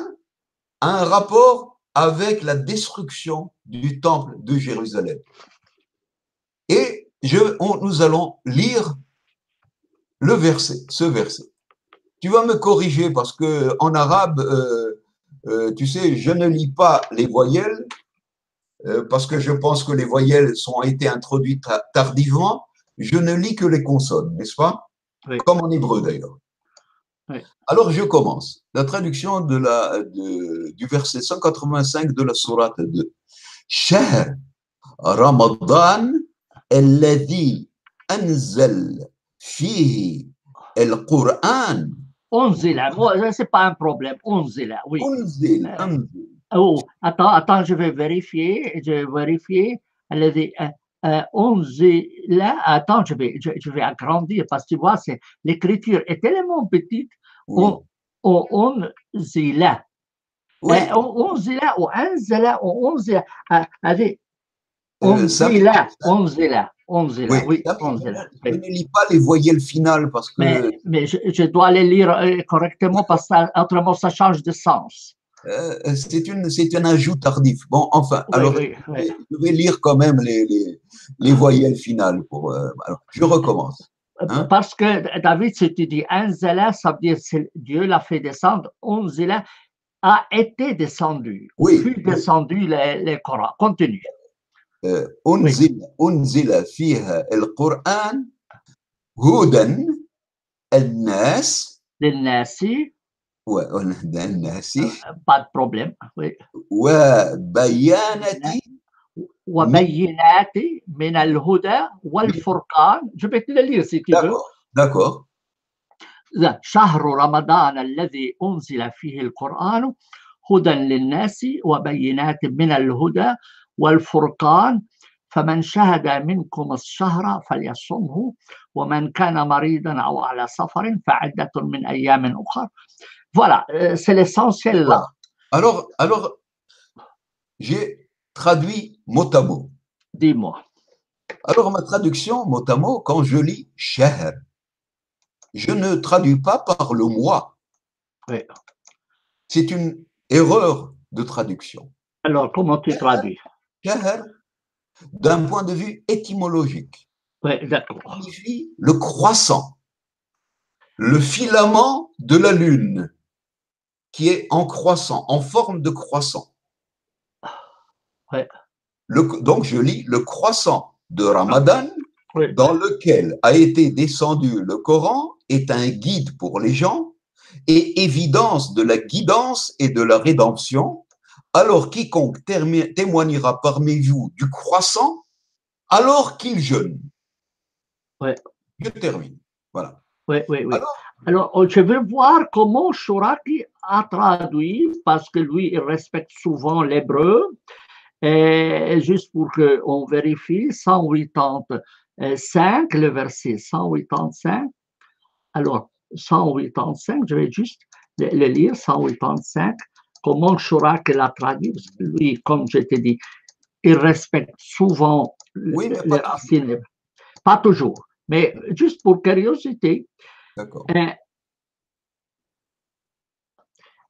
S2: a un rapport avec la destruction du temple de Jérusalem. Et nous allons lire ce verset. Tu vas me corriger parce que en arabe, tu sais, je ne lis pas les voyelles parce que je pense que les voyelles ont été introduites tardivement. Je ne lis que les consonnes, n'est-ce pas? Oui. Comme en hébreu d'ailleurs. Oui. Alors je commence. La traduction du verset 185 de la sourate 2. Shahr Ramadan alladhi anzal fihi al-Qur'an.
S1: Onzila, c'est pas un problème. Onzila, oui.
S2: Onzil.
S1: Oh, attends, je vais vérifier. Onzila, attends, je vais agrandir parce que tu vois, l'écriture est tellement petite. Oui. Onzila. Oui. Onzila ou anzala ou onzila. Onzila, oui.
S2: Je ne lis pas les voyelles finales parce que…
S1: Mais je dois les lire correctement parce qu'autrement ça change de sens.
S2: C'est un ajout tardif. Bon, enfin, oui, alors je vais lire quand même les voyelles finales. Alors, je recommence.
S1: Hein? Parce que David, si tu dis anzala, ça veut dire que Dieu l'a fait descendre. Onzila a été descendu.
S2: Oui.
S1: Fut descendu le Coran. Continue.
S2: أنزل فيها القرآن هدى الناس
S1: للناس pas de problème oui. وبينات من الهدى والفرقان je vais te le lire si tu veux
S2: d'accord
S1: شهر رمضان الذي أنزل فيه القرآن هدى للناس وبينات من الهدى والفرقان فمن شهد منكم الشهر فليصمه ومن كان مريضا أو على سفر فعدة من أيام أخرى. Voilà, c'est l'essentiel là.
S2: Voilà. Alors j'ai traduit mot à mot.
S1: Dis-moi.
S2: Alors ma traduction mot à mot, quand je lis shahr, je ne traduis pas par le mois.
S1: Oui.
S2: C'est une erreur de traduction.
S1: Alors, comment tu traduis?
S2: Shahr, d'un point de vue étymologique,
S1: Oui, d'accord.
S2: signifie le croissant, le filament de la lune qui est en croissant, en forme de croissant.
S1: Oui.
S2: Donc je lis le croissant de Ramadan,
S1: Oui.
S2: dans lequel a été descendu le Coran, est un guide pour les gens et évidence de la guidance et de la rédemption. Alors quiconque témoignera parmi vous du croissant, alors qu'il jeûne.
S1: Oui.
S2: Je termine. Voilà.
S1: Oui, oui, oui. Alors, je vais voir comment Chouraki a traduit, parce que lui, il respecte souvent l'hébreu. Et juste pour qu'on vérifie, 185, le verset 185. Alors, 185, je vais juste le lire, 185. Comment Chouraki l'a traduit, parce que lui, comme je t'ai dit, il respecte souvent
S2: Oui, mais
S1: les racines. Pas toujours, mais juste pour curiosité.
S2: D'accord.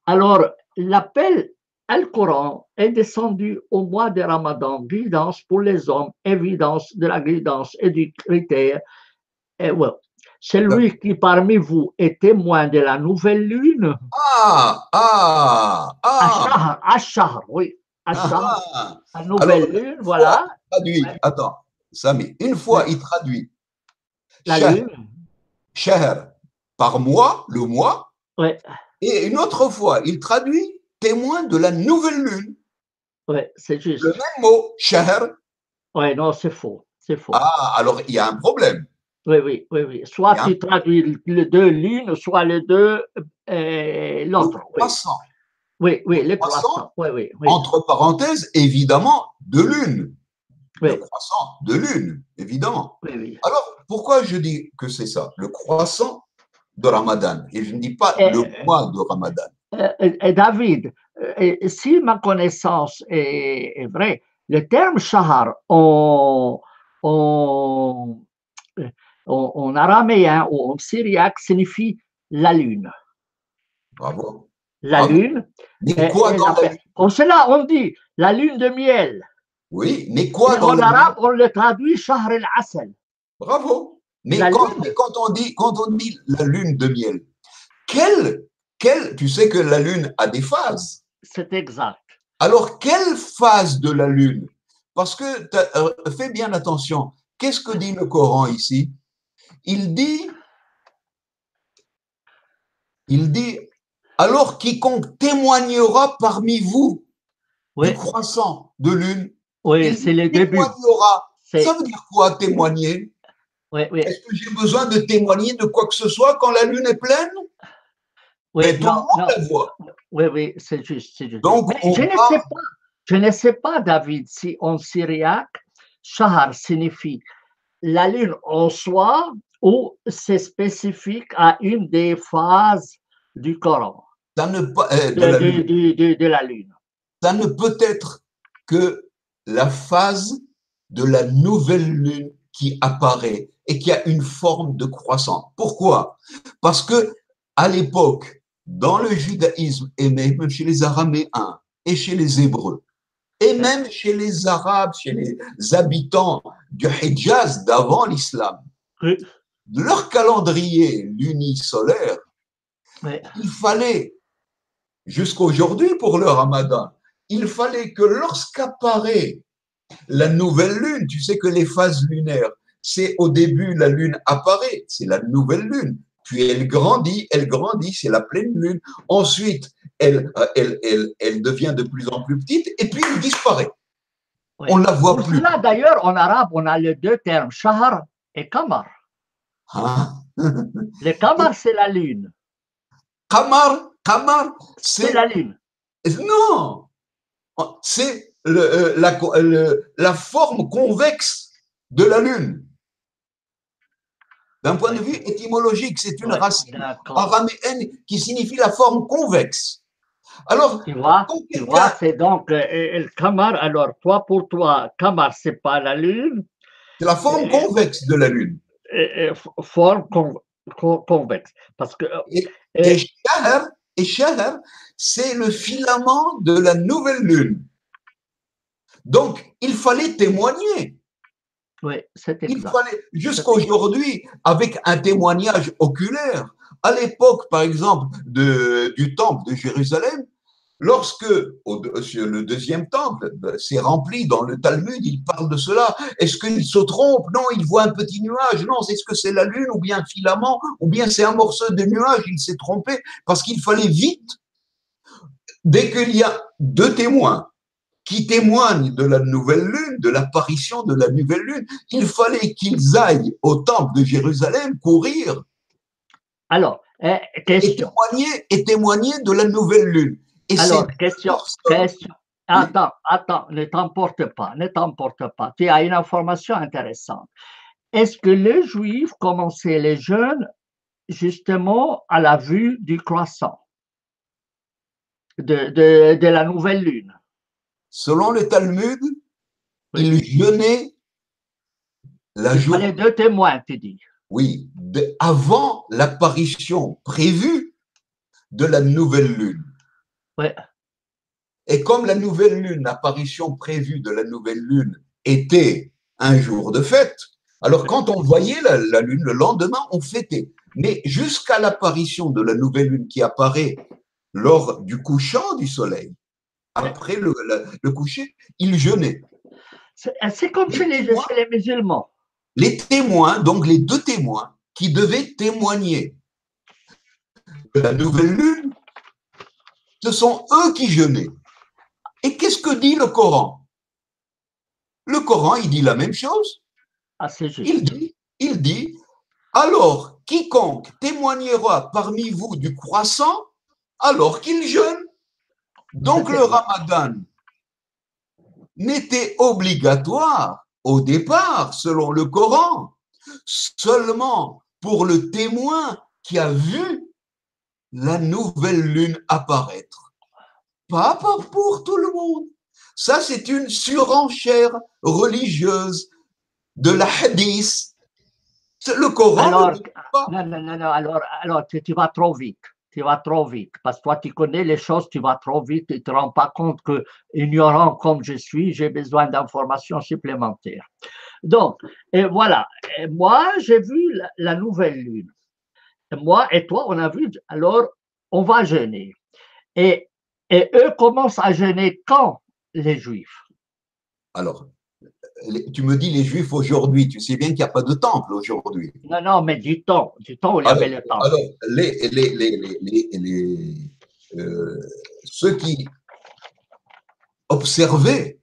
S1: Alors, l'appel Al-Coran est descendu au mois de Ramadan, guidance pour les hommes, évidence de la guidance et du critère. Et ouais, celui qui parmi vous est témoin de la nouvelle lune, Ashahar, oui, Ashahar, la nouvelle lune, voilà.
S2: Traduit, attends, Sami, une fois il traduit
S1: la lune,
S2: Shahr par mois, le mois,
S1: ouais.
S2: Et une autre fois il traduit témoin de la nouvelle lune.
S1: Oui, c'est juste.
S2: Le même mot, Shahr.
S1: Oui, non, c'est faux. C'est faux.
S2: Ah, alors il y a un problème.
S1: Oui, oui, oui, oui. Soit tu traduis les deux lunes, soit les deux, l'autre.
S2: Le croissant.
S1: Oui, oui, le croissant. Oui, oui, oui.
S2: Entre parenthèses, évidemment, de lune.
S1: Oui.
S2: Le croissant de lune, évidemment.
S1: Oui, oui.
S2: Alors, pourquoi je dis que c'est ça? Le croissant de Ramadan. Et je ne dis pas le mois de Ramadan.
S1: David, si ma connaissance est vraie, le terme shahar en araméen ou en syriaque signifie la lune.
S2: Bravo.
S1: La lune.
S2: Mais quoi dans la lune?
S1: Pour cela, on dit la lune de miel.
S2: Oui, mais quoi
S1: et
S2: dans
S1: en arabe, on le traduit shahr al-asal.
S2: Bravo. Mais quand on dit la lune de miel, tu sais que la lune a des phases.
S1: C'est exact.
S2: Alors, quelle phase de la lune? Parce que, fais bien attention, qu'est-ce que dit le Coran ici? Il dit, alors quiconque témoignera parmi vous du croissant de lune,
S1: oui, c'est le début.
S2: Ça veut dire quoi, témoigner?
S1: Oui, oui.
S2: Est-ce que j'ai besoin de témoigner de quoi que ce soit quand la lune est pleine?
S1: Oui,
S2: mais tout le monde la voit.
S1: Oui, oui, c'est juste, c'est juste.
S2: Donc,
S1: mais je ne sais pas, David, si en syriaque, shahar signifie la lune en soi ou c'est spécifique à une des phases du Coran, de la lune.
S2: Ça ne peut être que la phase de la nouvelle lune qui apparaît et qui a une forme de croissant. Pourquoi? Parce que à l'époque, dans le judaïsme et même chez les Araméens et chez les Hébreux, et même chez les Arabes, chez les habitants du Hijaz d'avant l'islam, leur calendrier lunisolaire, il fallait, jusqu'aujourd'hui pour le Ramadan, il fallait que lorsqu'apparaît la nouvelle lune, tu sais que les phases lunaires, c'est au début la lune apparaît, c'est la nouvelle lune, puis elle grandit, c'est la pleine lune. Ensuite, elle devient de plus en plus petite et puis elle disparaît.
S1: Oui.
S2: On ne la voit plus.
S1: Là, d'ailleurs, en arabe, on a les deux termes, shahar et qamar. Le qamar, c'est la lune.
S2: Qamar,
S1: c'est la lune.
S2: Non, c'est la forme convexe de la Lune. D'un point de vue étymologique, c'est une racine araméenne qui signifie la forme convexe. Alors,
S1: tu vois, c'est donc le Qamar. Alors, pour toi, Qamar, c'est pas la Lune.
S2: C'est la forme convexe de la Lune.
S1: Forme convexe. Parce que,
S2: et Shahr, c'est le filament de la nouvelle Lune. Donc, il fallait témoigner.
S1: Oui, c'est exact.
S2: Il fallait, jusqu'aujourd'hui, avec un témoignage oculaire, à l'époque, par exemple, du temple de Jérusalem, lorsque sur le deuxième temple, c'est rempli dans le Talmud, il parle de cela. Est-ce qu'il se trompe? Non, il voit un petit nuage. Non, est-ce que c'est la lune ou bien un filament ou bien c'est un morceau de nuage? Il s'est trompé parce qu'il fallait vite, dès qu'il y a deux témoins qui témoignent de la nouvelle lune, de l'apparition de la nouvelle lune, il fallait qu'ils aillent au temple de Jérusalem courir.
S1: Alors, question.
S2: Et témoigner de la nouvelle lune. Et
S1: alors, question. Attends, ne t'emporte pas. Tu as une information intéressante. Est-ce que les Juifs commençaient les jeûnes justement à la vue du croissant de la nouvelle lune?
S2: Selon le Talmud, ils jeûnaient la journée.
S1: Il fallait deux témoins, tu dis.
S2: Oui, avant l'apparition prévue de la nouvelle lune.
S1: Oui.
S2: Et comme la nouvelle lune, l'apparition prévue de la nouvelle lune était un jour de fête, alors quand on voyait la lune le lendemain, on fêtait. Mais jusqu'à l'apparition de la nouvelle lune qui apparaît lors du couchant du soleil, après le coucher, ils jeûnaient.
S1: C'est comme chez les musulmans.
S2: Les témoins, donc les deux témoins qui devaient témoigner de la nouvelle lune, ce sont eux qui jeûnaient. Et qu'est-ce que dit le Coran? Le Coran, il dit la même chose.
S1: Ah, c'est juste.
S2: Il dit, alors quiconque témoignera parmi vous du croissant, alors qu'il jeûne. Donc le Ramadan n'était obligatoire au départ, selon le Coran, seulement pour le témoin qui a vu la nouvelle lune apparaître. Pas pour tout le monde. Ça, c'est une surenchère religieuse de la hadith. Le Coran
S1: alors,
S2: ne dit pas.
S1: Non, alors tu vas trop vite. Tu vas trop vite. Parce que toi, tu connais les choses, tu vas trop vite. Tu ne te rends pas compte que, ignorant comme je suis, j'ai besoin d'informations supplémentaires. Donc, et voilà. Et moi, j'ai vu la nouvelle lune. Et moi et toi, on a vu, alors, on va jeûner. Et eux commencent à jeûner quand, les Juifs?
S2: Alors, tu me dis les Juifs aujourd'hui, tu sais bien qu'il n'y a pas de temple aujourd'hui.
S1: Non, mais du temps où il y avait le temple.
S2: Alors, ceux qui observaient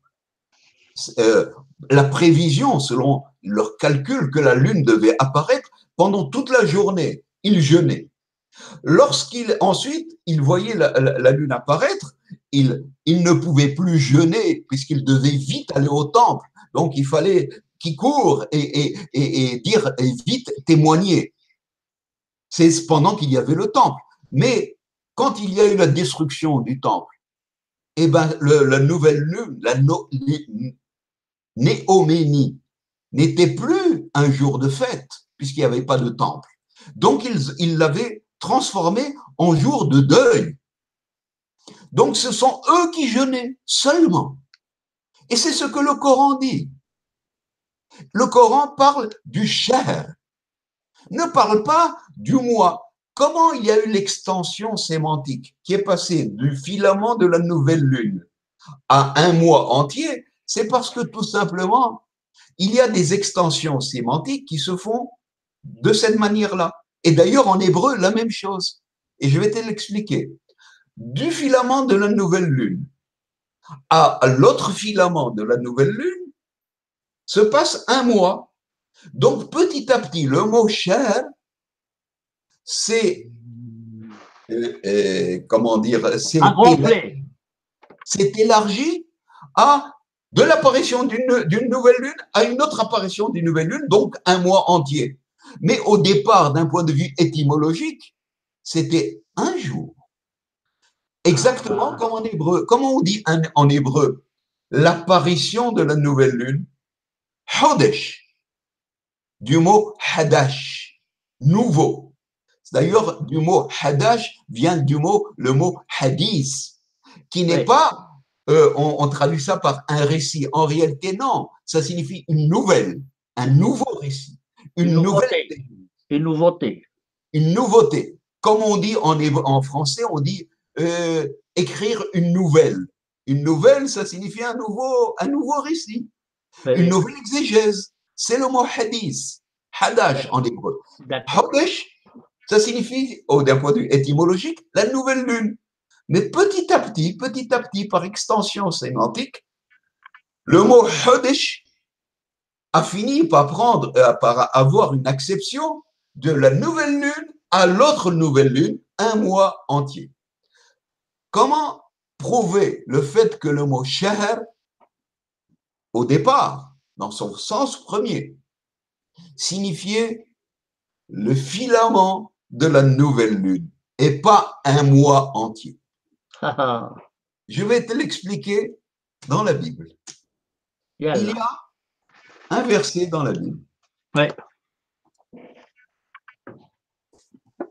S2: la prévision selon leur calcul que la lune devait apparaître pendant toute la journée, ils jeûnaient. Ensuite, ils voyaient la lune apparaître, ils ne pouvaient plus jeûner puisqu'ils devaient vite aller au temple. Donc, il fallait qu'ils courent et dire et vite témoigner. C'est pendant qu'il y avait le temple. Mais quand il y a eu la destruction du temple, eh ben, la nouvelle lune, la Néoménie, n'était plus un jour de fête puisqu'il n'y avait pas de temple. Donc, ils l'avaient transformé en jour de deuil. Donc, ce sont eux qui jeûnaient seulement. Et c'est ce que le Coran dit. Le Coran parle du shahr, ne parle pas du mois. Comment il y a eu l'extension sémantique qui est passée du filament de la nouvelle lune à un mois entier? C'est parce que tout simplement, il y a des extensions sémantiques qui se font de cette manière-là. Et d'ailleurs, en hébreu, la même chose. Et je vais te l'expliquer. Du filament de la nouvelle lune à l'autre filament de la nouvelle lune se passe un mois. Donc, petit à petit, le mot cher, c'est, comment dire, c'est élargi à de l'apparition d'une nouvelle lune à une autre apparition d'une nouvelle lune, donc un mois entier. Mais au départ, d'un point de vue étymologique, c'était un jour. Exactement comme en hébreu. Comment on dit en hébreu l'apparition de la nouvelle lune? Hodesh, du mot hadash, nouveau. D'ailleurs, du mot hadash vient le mot hadith, qui n'est pas, on traduit ça par un récit. En réalité, non, ça signifie une nouvelle, un nouveau récit,
S1: une nouveauté.
S2: Une nouveauté. Comme on dit en français, on dit écrire une nouvelle. Une nouvelle, ça signifie un nouveau récit, une nouvelle exégèse. C'est le mot hadith, hadash en hébreu. Hadash, ça signifie, d'un point de vue étymologique, la nouvelle lune. Mais petit à petit, par extension sémantique, le mot Hodesh a fini par avoir une acception de la nouvelle lune à l'autre nouvelle lune, un mois entier. Comment prouver le fait que le mot Shahr, au départ, dans son sens premier, signifiait le filament de la nouvelle lune et pas un mois entier? Je vais te l'expliquer dans la Bible. Il y a un verset dans la Bible.
S1: Oui.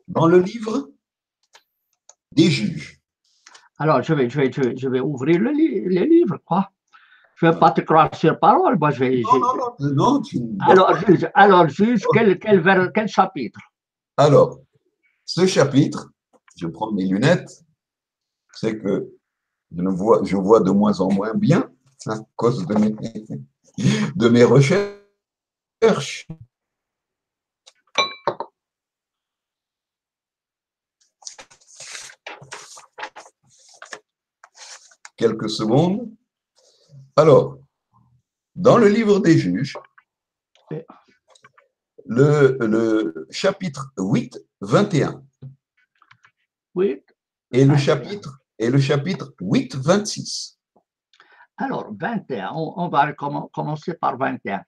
S2: Dans le livre des Juges.
S1: Alors, je vais ouvrir le livre, quoi. Je ne vais pas te croire sur parole. Moi,
S2: non.
S1: Alors, juge, quel chapitre?
S2: Alors, ce chapitre, je prends mes lunettes, c'est que je vois de moins en moins bien à cause de mes recherches. Quelques secondes. Alors, dans le livre des Juges, le chapitre 8, 21.
S1: 8.
S2: Et le chapitre 8, 26.
S1: Alors, 21, on va commencer par 21.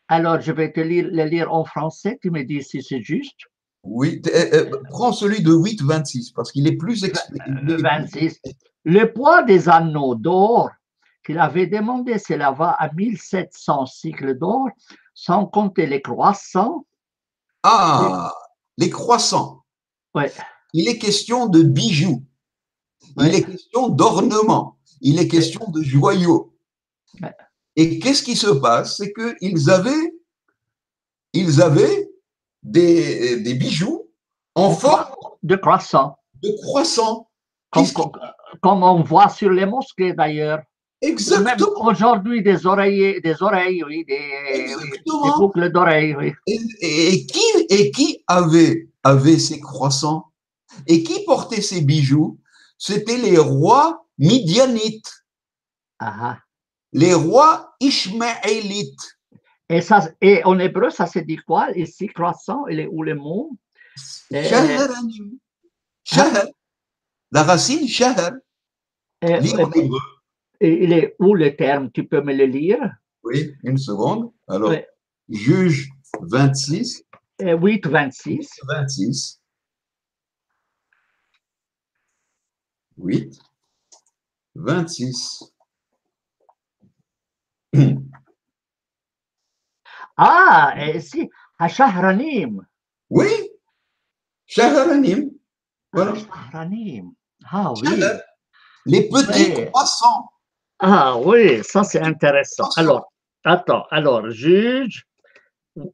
S1: Alors, je vais le lire en français, tu me dis si c'est juste.
S2: Oui, prends celui de 8, 26, parce qu'il est plus expliqué.
S1: 26. Le poids des anneaux d'or qu'il avait demandé s'éleva à 1700 cycles d'or, sans compter les croissants.
S2: Ah, les croissants.
S1: Oui.
S2: Il est question de bijoux.
S1: Oui.
S2: Il est question d'ornements. Il est question de joyaux.
S1: Oui.
S2: Et qu'est-ce qui se passe? C'est qu'ils avaient des bijoux en forme
S1: de croissant.
S2: De croissant.
S1: Comme on voit sur les mosquées d'ailleurs.
S2: Exactement.
S1: Même aujourd'hui, des oreilles, oui, des boucles d'oreilles. Oui.
S2: Et qui avait ces croissants? Et qui portait ces bijoux? C'était les rois midianites. Les rois ishmaélites.
S1: Et en hébreu, ça se dit quoi ici, croissant, ou le mot?
S2: Shaharanim. Shahar. La racine shahar.
S1: Il est où le terme? Tu peux me le lire?
S2: Oui, une seconde. Alors, Juge 26.
S1: 8, 26.
S2: 26. 8, 26.
S1: Ah, si, Shahranim.
S2: Oui, Shahranim. Voilà.
S1: Shahranim. Ah oui.
S2: Les petits croissants.
S1: Ah oui, ça c'est intéressant. Alors, attends, Juge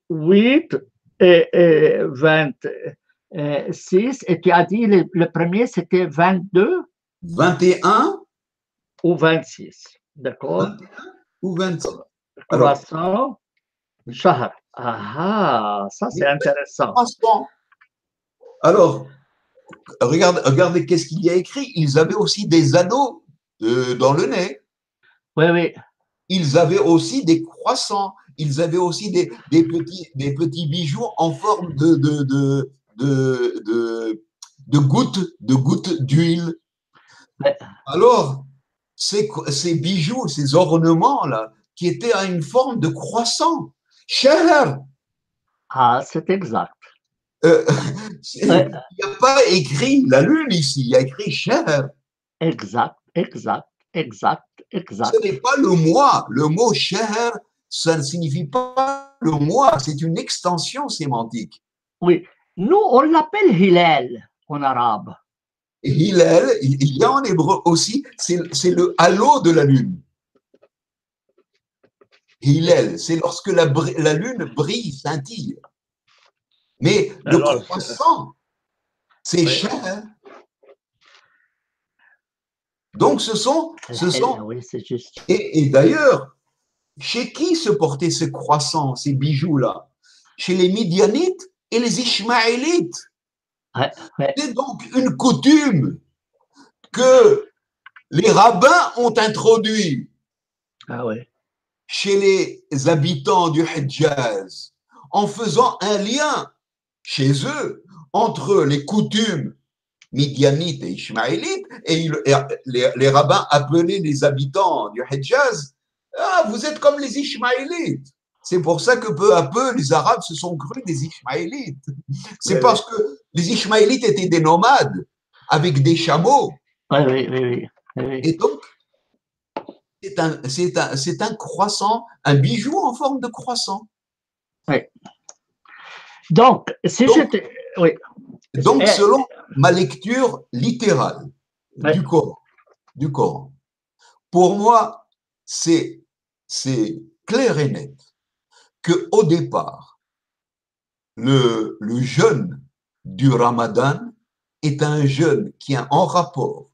S1: 8 et 26, et tu as dit le premier c'était 22?
S2: 21
S1: ou 26, d'accord?
S2: 21 ou 26.
S1: Croissant, Shahar. Ah, ça c'est intéressant.
S2: Alors, regardez qu'est-ce qu'il y a écrit. Ils avaient aussi des anneaux dans le nez.
S1: Oui.
S2: Ils avaient aussi des croissants. Ils avaient aussi des petits bijoux en forme de gouttes d'huile. Alors, ces bijoux, ces ornements-là, qui étaient à une forme de croissant. Shahr,
S1: Ah, c'est exact.
S2: il n'y a pas écrit la lune ici, il y a écrit Shahr.
S1: Exact, exact, exact,
S2: Ce
S1: exact.
S2: n'est pas le mois. Le mot Shahr, ça ne signifie pas le mois, c'est une extension sémantique.
S1: Oui, nous, on l'appelle Hilal en arabe.
S2: Hillel, il y a en hébreu aussi, c'est le halo de la lune. Hillel, c'est lorsque la lune brille, scintille. Mais le
S1: Alors,
S2: croissant, c'est
S1: oui,
S2: Shahr. Donc
S1: oui, c'est juste.
S2: et d'ailleurs, chez qui se portaient ces croissants, ces bijoux-là? Chez les Midianites et les Ishmaélites.
S1: Ouais, ouais.
S2: C'est donc une coutume que les rabbins ont introduit
S1: Ah oui.
S2: chez les habitants du Hidjaz en faisant un lien chez eux entre les coutumes midianites et ishmaélites et les rabbins appelaient les habitants du Hidjaz ah, vous êtes comme les Ishmaélites. C'est pour ça que peu à peu, les Arabes se sont crus des Ishmaélites. C'est
S1: Oui,
S2: parce que les Ishmaélites étaient des nomades avec des chameaux.
S1: oui, oui, oui, oui, oui.
S2: Et donc, c'est un croissant, un bijou en forme de croissant.
S1: Oui. Donc, si
S2: Donc,
S1: j'étais. Oui.
S2: donc, selon ma lecture littérale
S1: Oui.
S2: du Coran, pour moi, c'est clair et net qu'au départ, le jeûne du Ramadan est un jeûne qui est en rapport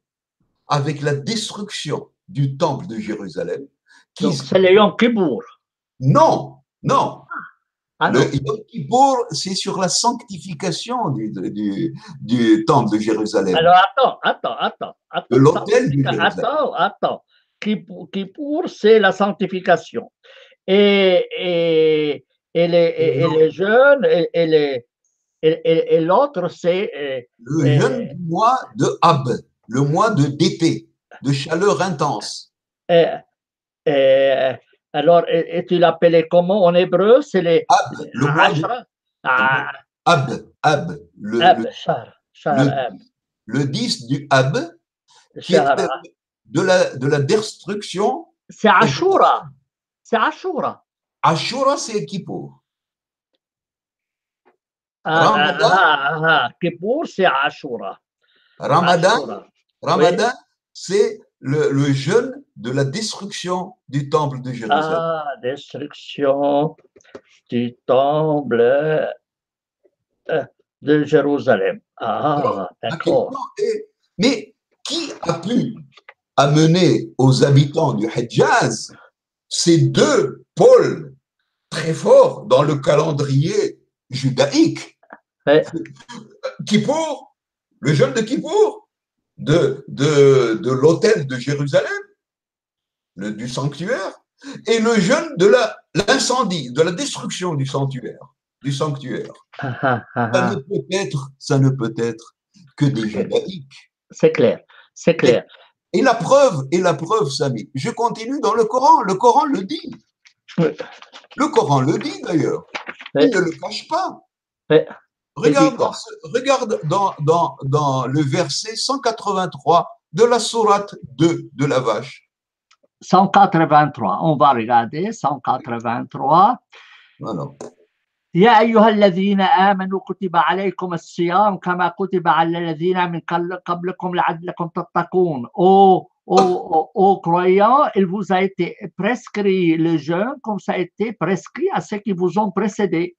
S2: avec la destruction du temple de Jérusalem.
S1: Donc, c'est le Yom Kippour.
S2: Non, non.
S1: Ah
S2: Le
S1: non.
S2: Yom Kippour, c'est sur la sanctification du temple de Jérusalem,
S1: Alors,
S2: de l'autel de Jérusalem.
S1: Attends. Kippour, c'est la sanctification. Et, et, et les jeunes, et l'autre, c'est.
S2: Le jeûne du mois de Ab, le mois d'été, de chaleur intense.
S1: Et, alors, et tu l'appelais comment en hébreu? C'est les
S2: Ab, le mois de
S1: Ashra? Ah,
S2: Ab,
S1: Ab, Shahar Ab,
S2: le 10 du Ab, qui est
S1: Shahar.
S2: de la destruction.
S1: C'est Ashura. C'est Ashura.
S2: Ashura, c'est Kippour. Ramadan,
S1: Kippour, c'est Ashura.
S2: Ramadan,
S1: Ashura.
S2: Ramadan,
S1: Oui.
S2: c'est le jeûne de la destruction du temple de Jérusalem.
S1: Ah, destruction du temple de Jérusalem. Ah,
S2: La question
S1: d'accord.
S2: est, mais qui a pu amener aux habitants du Hidjaz ces deux pôles très forts dans le calendrier judaïque?
S1: Oui.
S2: Kippour, le jeûne de Kippour, de l'autel de Jérusalem, du sanctuaire, et le jeûne de l'incendie, de la destruction du sanctuaire. Ça ne peut être que des judaïques.
S1: C'est clair, c'est clair.
S2: Et la preuve, Samy, je continue dans le Coran le dit.
S1: Oui.
S2: Le Coran le dit d'ailleurs.
S1: Oui.
S2: Il ne le cache pas.
S1: Oui.
S2: Regarde dans le verset 183 de la sourate 2 de la vache.
S1: 183, on va regarder 183.
S2: Voilà.
S1: يا أيها الذين آمنوا كتب عليكم الصيام كما كتب على الذين من قبلكم لعلكم تتقون. Aux croyants, il vous a été prescrit le jeûne comme ça a été prescrit à ceux qui vous ont précédés.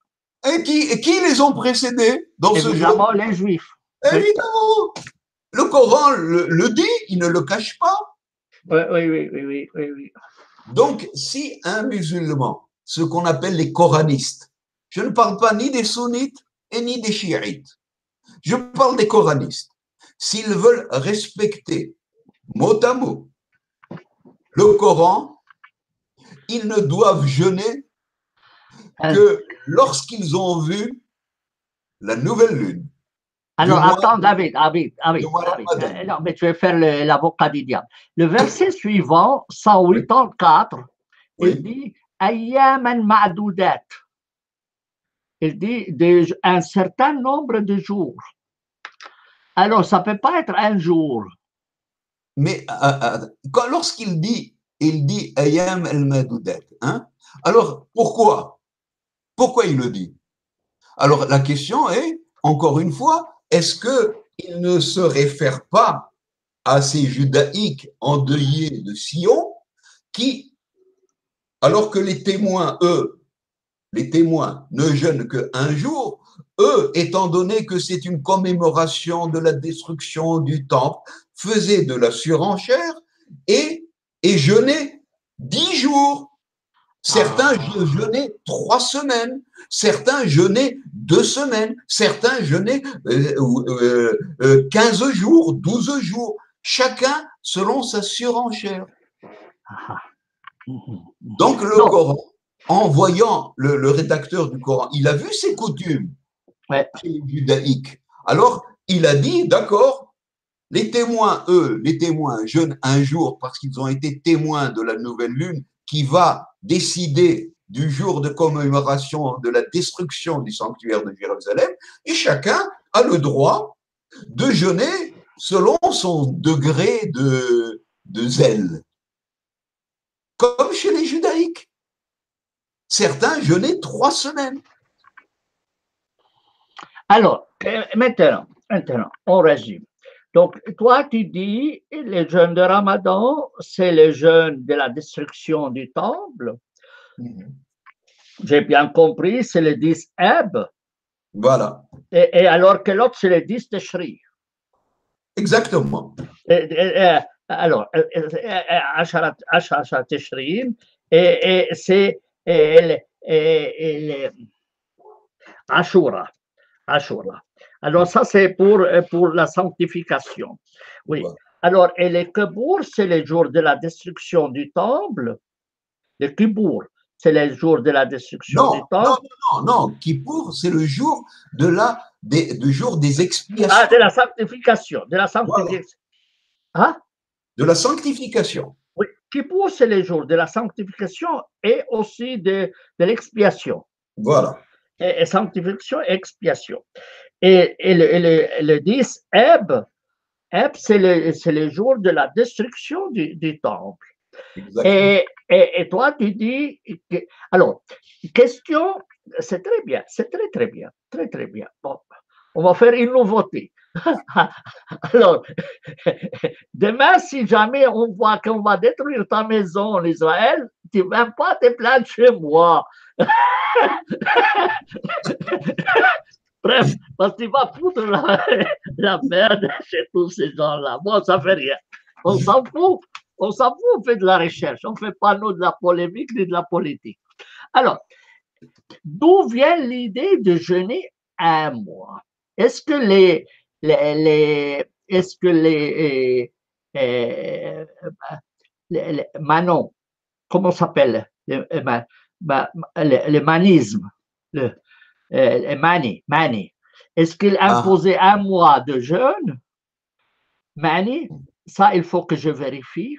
S2: Et qui les ont précédés dans ce jeûne?
S1: Évidemment, les Juifs.
S2: Évidemment. Le Coran le dit, il ne le cache pas.
S1: Oui.
S2: Donc, si un musulman, ce qu'on appelle les coranistes, je ne parle pas ni des sunnites et ni des chiites, je parle des coranistes, s'ils veulent respecter mot à mot le Coran, ils ne doivent jeûner que lorsqu'ils ont vu la nouvelle lune.
S1: Alors,
S2: mois,
S1: attends, David,
S2: du mois
S1: David.
S2: Ramadan.
S1: Non, mais tu vas faire l'avocat du diable. Le verset suivant, 184, il
S2: Oui,
S1: dit Ayyaman ma'doudat. Il dit un certain nombre de jours. Alors, ça ne peut pas être un jour.
S2: mais lorsqu'il dit, il dit Ayam el-Madoudat, hein? Alors, pourquoi il le dit? Alors, la question est, encore une fois, est-ce qu'il ne se réfère pas à ces judaïques endeuillés de Sion qui, alors que les témoins, eux, les témoins ne jeûnent qu'un jour, eux, étant donné que c'est une commémoration de la destruction du temple, faisaient de la surenchère et jeûnaient 10 jours. Certains jeûnaient 3 semaines, certains jeûnaient 2 semaines, certains jeûnaient 15 jours, 12 jours, chacun selon sa surenchère. Donc le
S1: Donc,
S2: Coran, en voyant le rédacteur du Coran, il a vu ses coutumes
S1: ouais.
S2: chez les judaïques. Alors il a dit, d'accord, les témoins, eux, les témoins jeûnent un jour parce qu'ils ont été témoins de la nouvelle lune qui va décider du jour de commémoration de la destruction du sanctuaire de Jérusalem, et chacun a le droit de jeûner selon son degré de zèle, comme chez les judaïques. Certains jeûnaient 3 semaines.
S1: Alors, maintenant, on résume. Donc, toi, tu dis, les jeûnes de Ramadan, c'est les jeûnes de la destruction du temple. J'ai bien compris, c'est le 10 Eb.
S2: Voilà.
S1: Et alors que l'autre, c'est le 10 Teshri.
S2: Exactement.
S1: Alors, Ashara Teshri, et c'est Ashura. Ashura. Alors, ça, c'est pour la sanctification. Oui.
S2: Voilà.
S1: Alors, et les Kibbour, c'est les jours de la destruction du temple. Les Kibbour, c'est les jours de la destruction du temple.
S2: Non. Kippour, c'est le jour du jour des expiations.
S1: Ah, de la sanctification. De la sanctification.
S2: Voilà.
S1: Hein?
S2: De la sanctification.
S1: Oui. Kippour, c'est les jours de la sanctification et aussi de l'expiation.
S2: Voilà.
S1: Et sanctification et expiation. Et le 10, Eb, c'est le jour de la destruction du temple. Et toi, tu dis que, alors, question, c'est très bien, c'est très bien, très bien. Bon, on va faire une nouveauté. Alors, demain, si jamais on voit qu'on va détruire ta maison en Israël, tu ne viens pas te plaindre chez moi. Bref, parce que tu vas foutre la merde chez tous ces gens-là. Bon, ça fait rien. On s'en fout. On s'en fout, on fait de la recherche. On ne fait pas, nous, de la polémique ni de la politique. Alors, d'où vient l'idée de jeûner un mois? Est-ce que les Manon, comment ça s'appelle? Le manisme, le Mani. Est-ce qu'il imposait un mois de jeûne? Mani, ça, il faut que je vérifie.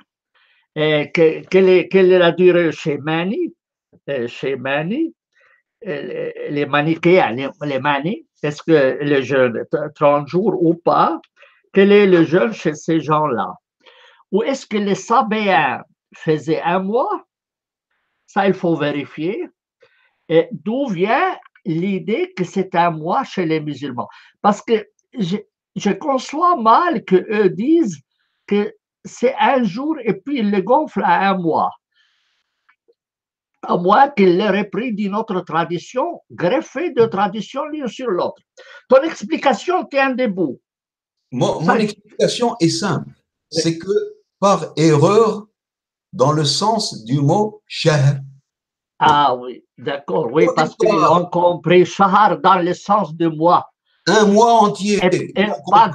S1: Quelle est la durée chez Mani? Les manichéens, les Mani, est-ce que le jeûne 30 jours ou pas? Quel est le jeûne chez ces gens-là? Ou est-ce que les Sabéens faisaient un mois? Ça, il faut vérifier. Et d'où vient l'idée que c'est un mois chez les musulmans? Parce que je conçois mal qu'eux disent que c'est un jour et puis ils le gonflent à un mois. À moins qu'ils l'aient pris d'une autre tradition, greffé de traditions l'une sur l'autre. Ton explication tient debout.
S2: Mon explication est simple. C'est que par erreur, dans le sens du mot shahr.
S1: Ah oui, d'accord, oui, parce qu'ils ont compris shahar dans le sens de mois.
S2: Un mois entier.
S1: Et pas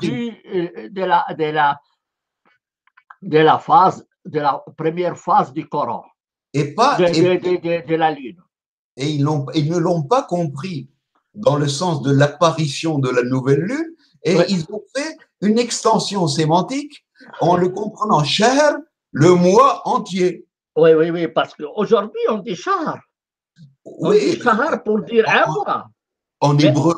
S1: de la phase, de la première phase du Coran.
S2: Et pas
S1: de la lune.
S2: Et ils ne l'ont pas compris dans le sens de l'apparition de la nouvelle lune, Et
S1: Ouais.
S2: ils ont fait une extension sémantique en le comprenant shahr, le mois entier.
S1: Oui, oui, oui, parce qu'aujourd'hui, on dit shahar. On dit
S2: Oui,
S1: shahar pour dire un
S2: en,
S1: mois.
S2: en
S1: Mais
S2: hébreu,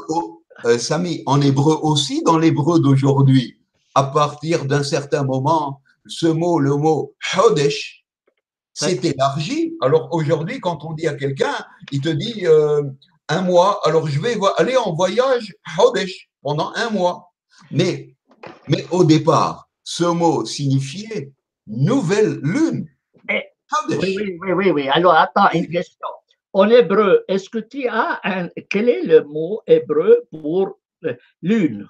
S2: Samy, en hébreu aussi, dans l'hébreu d'aujourd'hui, à partir d'un certain moment, ce mot, le mot chodesh,
S1: ouais,
S2: s'est élargi. Alors aujourd'hui, quand on dit à quelqu'un, il te dit un mois, alors je vais aller en voyage chodesh pendant un mois. Mais au départ, ce mot signifiait nouvelle lune,
S1: et- oui,
S2: chodesh.
S1: oui, oui, oui, oui. Alors, attends, une question. En hébreu, est-ce que tu as quel est le mot hébreu pour lune?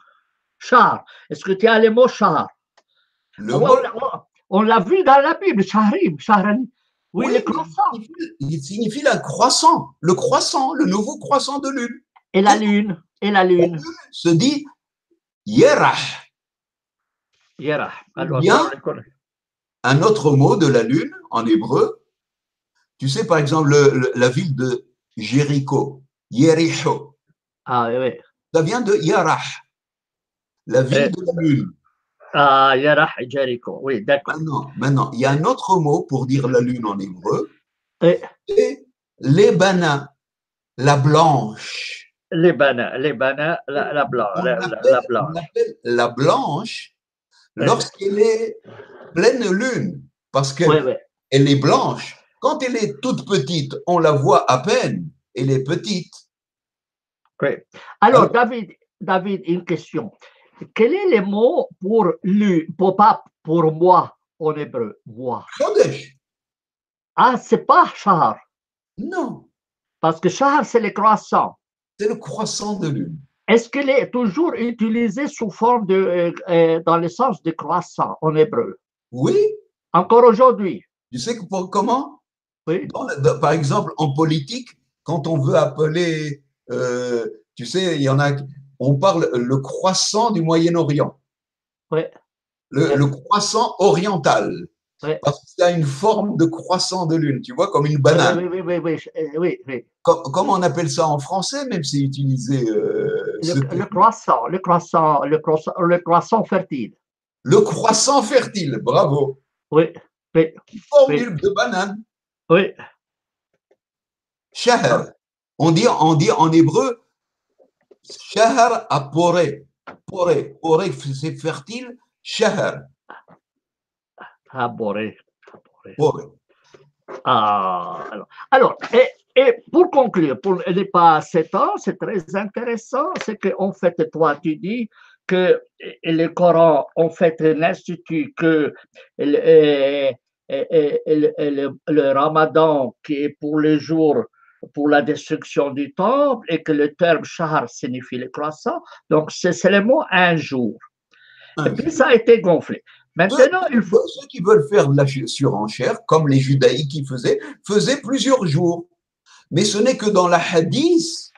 S1: Char. Est-ce que tu as le mot char?
S2: Le
S1: Ah ouais,
S2: mot,
S1: on l'a vu dans la Bible, charim, charan. Oui,
S2: oui,
S1: le
S2: mais
S1: croissant.
S2: il signifie le croissant, le nouveau croissant de lune.
S1: Et la lune, et la lune.
S2: Se dit Yerah,
S1: Yerah.
S2: ou
S1: Alors, ça, on
S2: bien
S1: le connaît.
S2: un autre mot de la lune en hébreu. Tu sais, par exemple, la ville de Jéricho, Yericho,
S1: Ah oui.
S2: ça vient de Yarah, la ville
S1: Eh,
S2: de la lune.
S1: ah, Yerah et Jericho. Oui, d'accord.
S2: Maintenant, il y a un autre mot pour dire la lune en hébreu,
S1: Et
S2: c'est l'ébana, la blanche.
S1: les bananes, la blanche,
S2: On l'appelle la blanche
S1: Eh,
S2: lorsqu'elle est pleine lune, parce
S1: oui,
S2: qu'elle
S1: oui.
S2: elle est blanche. Quand elle est toute petite, on la voit à peine. Elle est petite.
S1: Oui. Alors,
S2: Alors,
S1: David, une question. Quel est le mot pour lui, pas pour moi en hébreu? Moi.
S2: Chodesh,
S1: Ah, c'est pas char,
S2: non,
S1: parce que char, c'est le croissant.
S2: c'est le croissant de lune.
S1: Est-ce qu'elle est toujours utilisée sous forme dans le sens de croissant en hébreu?
S2: Oui,
S1: Encore aujourd'hui?
S2: tu sais comment
S1: Oui.
S2: par exemple, en politique, quand on veut appeler, tu sais, il y en a, on parle le croissant du Moyen-Orient,
S1: Oui.
S2: le croissant oriental,
S1: Oui.
S2: parce que ça a une forme de croissant de lune, tu vois, comme une
S1: Oui,
S2: banane.
S1: oui, oui, oui, oui, oui, oui.
S2: Comment on appelle ça en français, même si utilisé ce
S1: Le
S2: terme?
S1: croissant, le croissant, le croissant, le croissant fertile.
S2: Le croissant fertile, bravo.
S1: Oui, oui,
S2: Une forme
S1: oui,
S2: de banane.
S1: oui.
S2: Shahr. On dit en hébreu, shahr à poré. Poré, poré c'est fertile, shahr,
S1: Aboré.
S2: poré.
S1: Ah, alors et pour conclure, pour ne pas s'étendre, c'est très intéressant, c'est qu'en fait, toi, tu dis que le Coran, en fait, l'institut que le Ramadan, qui est pour le jour, pour la destruction du temple, et que le terme Shahar signifie le croissant, donc c'est seulement un jour. Et
S2: Un
S1: puis,
S2: jour.
S1: ça a été gonflé. Maintenant, il faut.
S2: Ceux qui veulent faire de la surenchère, comme les judaïques qui faisaient plusieurs jours. Mais ce n'est que dans la hadith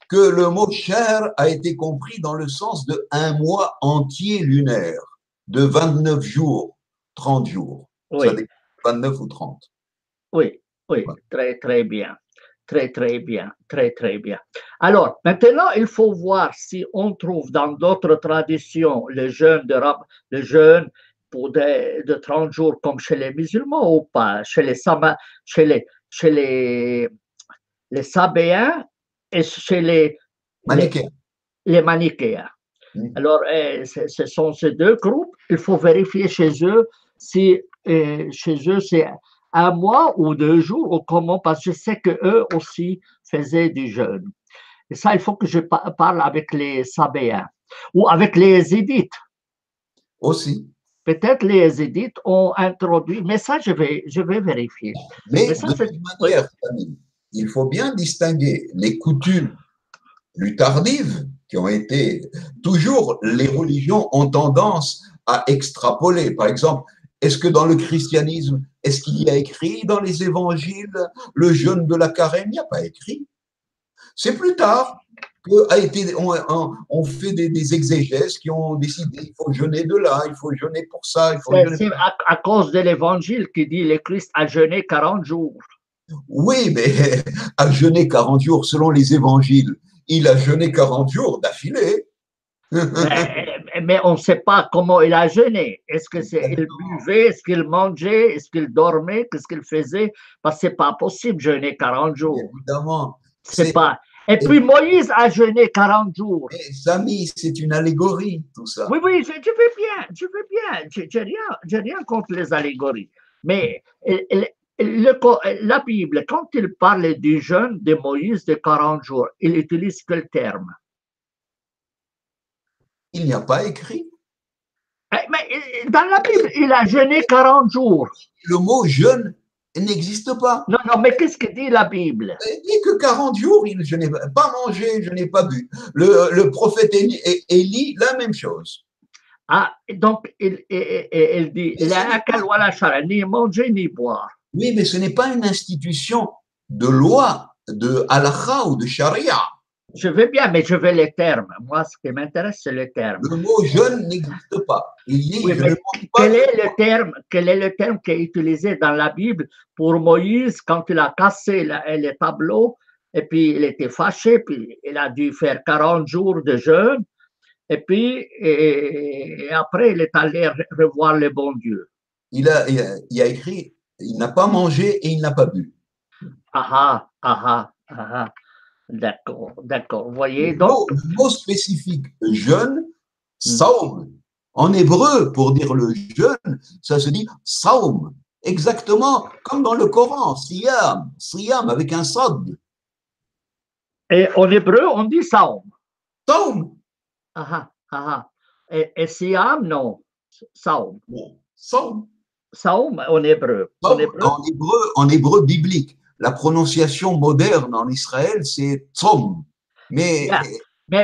S2: que le mot shahr a été compris dans le sens de un mois entier lunaire, de 29 jours, 30 jours. Ça
S1: Oui,
S2: dépend, 29 ou 30.
S1: oui, oui,
S2: Voilà.
S1: très, très bien. Très, très bien, très, très bien. Alors, maintenant, il faut voir si on trouve dans d'autres traditions le jeûne de 30 jours comme chez les musulmans ou pas, chez les Sabéens et chez les,
S2: Manichéen.
S1: les Manichéens.
S2: Hmm.
S1: Alors, ce sont ces deux groupes. Il faut vérifier chez eux si chez eux c'est un mois ou 2 jours ou comment, parce que je sais qu'eux aussi faisaient du jeûne. Et ça, il faut que je parle avec les Sabéens ou avec les Yézidis.
S2: Aussi.
S1: Peut-être les Yézidis ont introduit, mais ça, je vais vérifier. Mais
S2: Mais
S1: ça,
S2: de
S1: c'est.
S2: toute
S1: Oui,
S2: manière, il faut bien distinguer les coutumes plus tardives, qui ont été toujours, les religions ont tendance à extrapoler. Par exemple, est-ce que dans le christianisme, est-ce qu'il y a écrit dans les évangiles le jeûne de la carême? Il n'y a pas écrit. C'est plus tard qu'on fait des exégèses qui ont décidé il faut jeûner de là, il faut jeûner pour ça, il faut jeûner.
S1: c'est à cause de l'évangile qui dit le Christ a jeûné 40 jours.
S2: Oui, mais à jeûner 40 jours selon les évangiles, il a jeûné 40 jours d'affilée.
S1: Mais on ne sait pas comment il a jeûné. Est-ce que c'est il buvait, est-ce qu'il mangeait, est-ce qu'il dormait, qu'est-ce qu'il faisait? Parce que c'est pas possible jeûner 40 jours.
S2: Évidemment,
S1: C'est pas. Et puis Moïse a jeûné 40 jours.
S2: Samy, c'est une allégorie, tout ça.
S1: Oui, oui, je vais bien, je vais bien. J'ai rien contre les allégories. Mais la Bible, quand il parle du jeûne de Moïse de 40 jours, il utilise quel terme?
S2: Il n'y a pas écrit.
S1: Mais dans la Bible, il a jeûné 40 jours.
S2: Le mot jeûne n'existe pas.
S1: Non, non, mais qu'est-ce que dit la Bible?
S2: Il dit que 40 jours, je n'ai pas mangé, je n'ai pas bu. Le prophète Élie, la même chose.
S1: Ah, donc, il dit, ni manger ni boire.
S2: Oui, mais ce n'est pas une institution de loi, de halakha ou de charia.
S1: Je veux bien, mais je veux les termes. Moi, ce qui m'intéresse, c'est les termes.
S2: Le mot jeûne n'existe pas. Il dit,
S1: oui, mais quel est le terme qui est utilisé dans la Bible pour Moïse quand il a cassé les tableaux et puis il était fâché, puis il a dû faire 40 jours de jeûne et puis et après il est allé revoir le bon Dieu.
S2: Il a écrit, il n'a pas mangé et il n'a pas bu.
S1: Ah ah, ah ah. D'accord, d'accord. Vous voyez, donc.
S2: Le mot spécifique jeûne, saum. En hébreu, pour dire le jeûne, ça se dit saum. Exactement comme dans le Coran, siyam, siyam avec un sad.
S1: Et en hébreu, on dit saum.
S2: Saum.
S1: Ah ah. Et siyam, non. Saum.
S2: Saum.
S1: Saum en hébreu.
S2: En hébreu biblique. La prononciation moderne en Israël, c'est tzom. Mais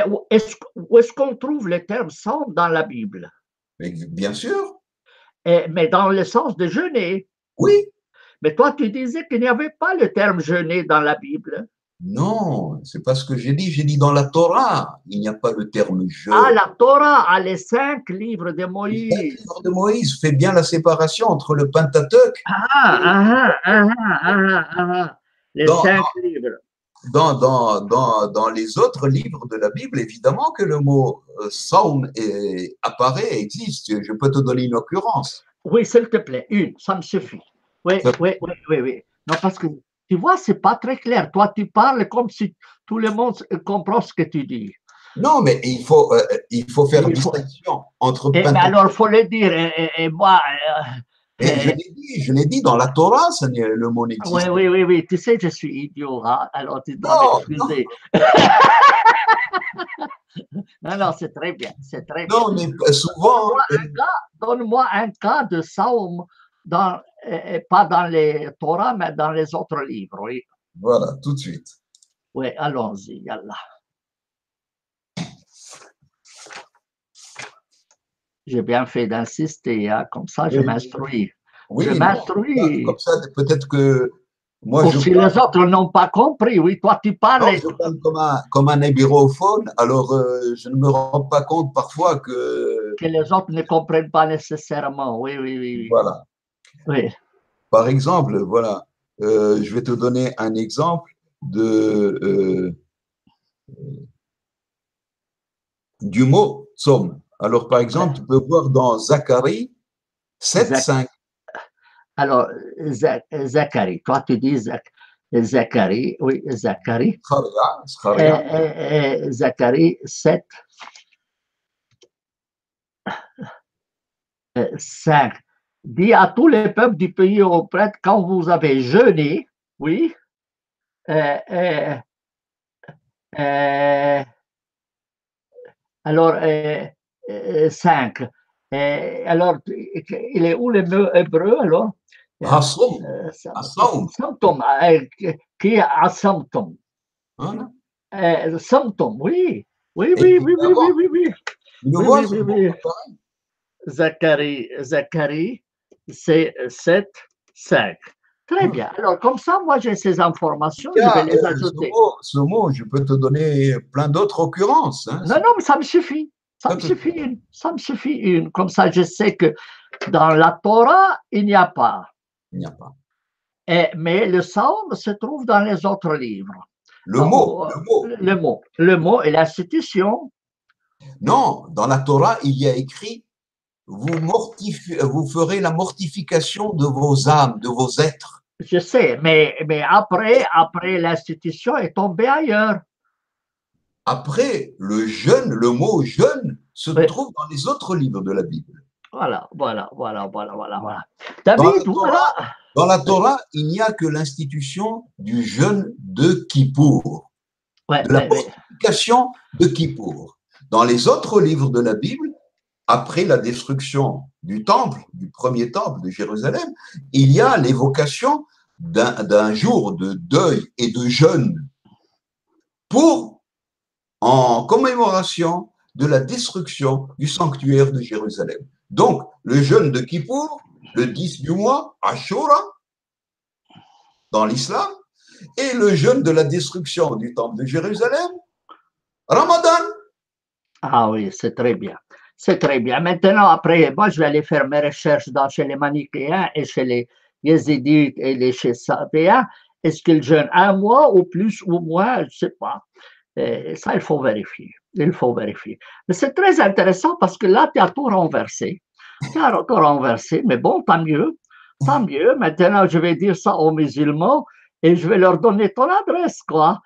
S1: où est-ce qu'on trouve le terme saum dans la Bible?
S2: Bien sûr.
S1: Mais dans le sens de jeûner.
S2: Oui.
S1: Mais toi, tu disais qu'il n'y avait pas le terme jeûner dans la Bible.
S2: Non, c'est pas ce que j'ai dit. J'ai dit dans la Torah, il n'y a pas le terme jeûne.
S1: Ah, la Torah, les 5 livres de Moïse.
S2: Les 5 livres de Moïse fait bien la séparation entre le Pentateuque.
S1: Les 5 livres.
S2: Dans les autres livres de la Bible, évidemment que le mot saum apparaît, existe. Je peux te donner une occurrence.
S1: Oui, s'il te plaît, une, ça me suffit. Oui. Non, parce que tu vois, c'est pas très clair. Toi, tu parles comme si tout le monde comprend ce que tu dis.
S2: Non, mais il faut faire distinction entre.
S1: Mais alors, il faut le dire. Et moi.
S2: Je l'ai dit, dans la Torah, le mot n'existe pas.
S1: Oui. Tu sais, je suis idiot. Hein? Alors, tu dois m'excuser. Non, c'est très bien. C'est très bien.
S2: Non, mais souvent.
S1: Donne-moi un cas de saum, pas dans les Torah, mais dans les autres livres. Oui.
S2: Voilà, tout de suite.
S1: Oui, allons-y. Yallah. J'ai bien fait d'insister, hein, comme ça je m'instruis.
S2: Oui,
S1: je m'instruis.
S2: Comme ça, peut-être que moi
S1: si les autres n'ont pas compris, oui, toi tu parles.
S2: Non, je parle comme un hébirophone, alors je ne me rends pas compte parfois que
S1: les autres ne comprennent pas nécessairement. Oui.
S2: Voilà.
S1: Oui.
S2: Par exemple, voilà, je vais te donner un exemple du mot tzom. Alors, par exemple, tu peux voir dans Zacharie 7:5.
S1: Alors, Zacharie, toi tu dis Zacharie, oui, Zacharie. Zacharie 7, 5. Dis à tous les peuples du pays aux prêtres, quand vous avez jeûné, oui, alors, 5. Alors, il est où le mot hébreu alors? Samtom, qui est asamtom. Samtom, oui. Oui. Zacharie, c'est 7, 5. Très bien. Alors, comme ça, moi, j'ai ces informations, je vais les ajouter.
S2: Ce mot, je peux te donner plein d'autres occurrences. Hein.
S1: Non, mais ça me suffit. Ça me suffit une. Comme ça, je sais que dans la Torah, il n'y a pas.
S2: Il n'y a pas.
S1: Mais le psaume se trouve dans les autres livres.
S2: Le mot
S1: et l'institution.
S2: Non, dans la Torah, il y a écrit, vous ferez la mortification de vos âmes, de vos êtres.
S1: Je sais, mais après l'institution est tombée ailleurs.
S2: Après, le mot jeûne se
S1: Oui,
S2: trouve dans les autres livres de la Bible.
S1: voilà, voilà, voilà, voilà, voilà, voilà.
S2: Dans la
S1: David,
S2: Torah,
S1: voilà.
S2: dans la
S1: Oui,
S2: Torah, il n'y a que l'institution du jeûne de Kippour,
S1: oui,
S2: de la
S1: oui, oui.
S2: mortification de Kippour. Dans les autres livres de la Bible, après la destruction du temple, du premier temple de Jérusalem, il y a l'évocation d'un jour de deuil et de jeûne en commémoration de la destruction du sanctuaire de Jérusalem. Donc, le jeûne de Kippour, le 10 du mois, Ashura, dans l'islam, et le jeûne de la destruction du temple de Jérusalem, Ramadan.
S1: Ah oui, c'est très bien. C'est très bien. Maintenant, après, moi, je vais aller faire mes recherches chez les manichéens et chez les yézidis et les sabéens. Est-ce qu'ils jeûnent un mois ou plus ou moins? Je ne sais pas. Et ça, il faut vérifier. Il faut vérifier. Mais c'est très intéressant parce que là, tu as tout renversé. Tu as tout renversé, mais bon, tant mieux. Tant mieux. Maintenant, je vais dire ça aux musulmans et je vais leur donner ton adresse, quoi.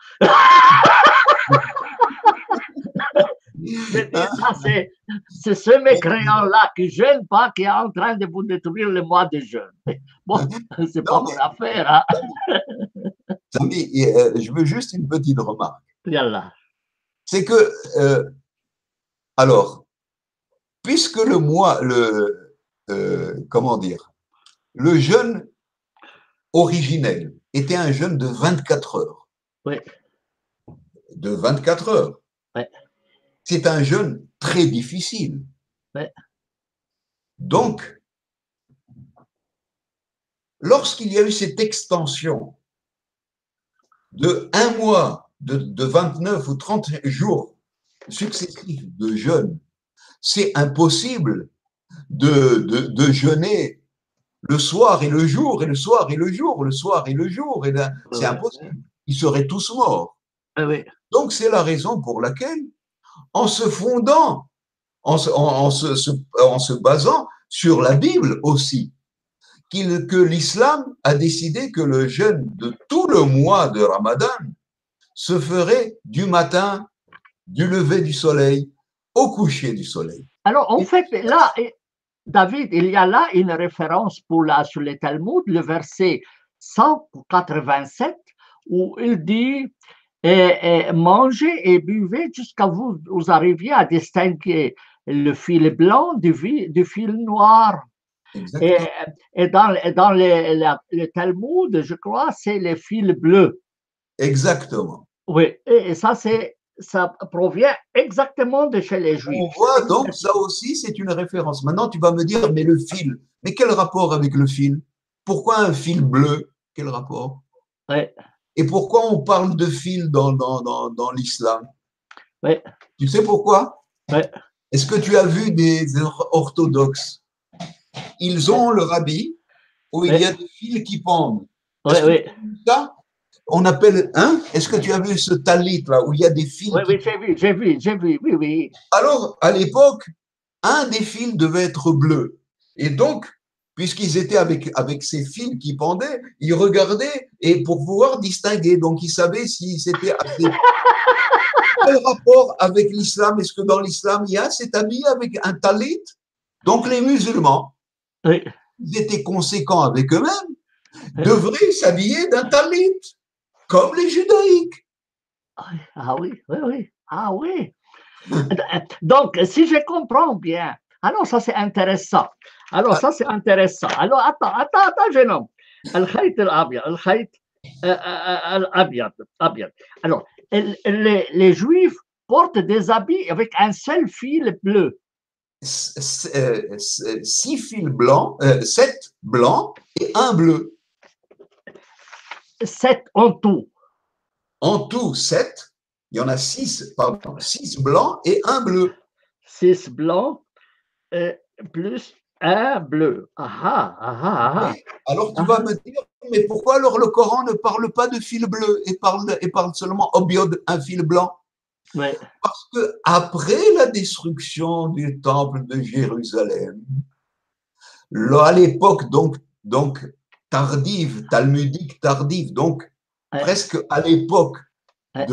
S1: Je dis ça, c'est ce mécréant-là qui ne jeûne pas qui est en train de vous détruire le mois de jeûne. Bon, c'est pas
S2: Non,
S1: mon affaire. Hein?
S2: mais je veux juste une petite remarque.
S1: Yallah.
S2: C'est que, alors, puisque le mois, comment dire, le jeûne originel était un jeûne de 24 heures.
S1: Oui.
S2: De 24 heures.
S1: Oui.
S2: C'est un jeûne très difficile.
S1: Oui.
S2: Donc, lorsqu'il y a eu cette extension de un mois, de 29 ou 30 jours successifs de jeûne, c'est impossible de jeûner le soir et le jour, et le soir et le jour, le soir et le jour. C'est
S1: Oui.
S2: impossible. Ils seraient tous morts.
S1: Oui.
S2: Donc, c'est la raison pour laquelle, en se fondant, en se basant sur la Bible aussi, que l'islam a décidé que le jeûne de tout le mois de Ramadan se ferait du matin, du lever du soleil, au coucher du soleil.
S1: Alors, en fait, là, David, il y a là une référence sur le Talmud, le verset 187, où il dit mangez et buvez jusqu'à vous arriviez à distinguer le fil blanc du fil noir. Et dans le Talmud, je crois, c'est le fil bleu.
S2: Exactement.
S1: Oui, et ça provient exactement de chez les Juifs.
S2: On voit donc, ça aussi, c'est une référence. Maintenant, tu vas me dire, mais le fil, mais quel rapport avec le fil? Pourquoi un fil bleu? Quel rapport?
S1: Oui.
S2: Et pourquoi on parle de fil dans l'islam?
S1: Oui.
S2: Tu sais pourquoi?
S1: Oui.
S2: Est-ce que tu as vu des orthodoxes? Ils ont le rabbi où il y a des fils qui pendent. Est-ce que tu as vu ça? On appelle, hein? Est-ce que tu as vu ce talit là où il y a des fils?
S1: Oui, oui, j'ai vu, oui, oui.
S2: Alors, à l'époque, un des fils devait être bleu. Et donc, puisqu'ils étaient avec ces fils qui pendaient, ils regardaient et pour pouvoir distinguer. Donc, ils savaient si c'était assez. Quel rapport avec l'islam? Est-ce que dans l'islam, il y a cet habit avec un talit? Donc, les musulmans,
S1: Oui.
S2: ils étaient conséquents avec eux-mêmes, devraient s'habiller d'un talit, comme les judaïques.
S1: Ah oui, oui, oui. Ah oui. Donc, si je comprends bien, alors ça c'est intéressant. Alors, ça c'est intéressant. Alors, attends, jeune homme. Al-Khayt al-Abyad, Al-Khayt al-Abyad. Alors, les Juifs portent des habits avec un seul fil bleu.
S2: 6 fils blancs, 7 blancs et un bleu.
S1: 7 en tout.
S2: En tout, 7. Il y en a 6, pardon, 6 blancs et un bleu.
S1: 6 blancs plus un bleu.
S2: Alors tu vas me dire, mais pourquoi alors le Coran ne parle pas de fil bleu et parle seulement obiod, un fil blanc?
S1: Oui,
S2: Parce que après la destruction du temple de Jérusalem, à l'époque donc tardive, talmudique tardive, donc
S1: oui,
S2: presque à l'époque
S1: oui,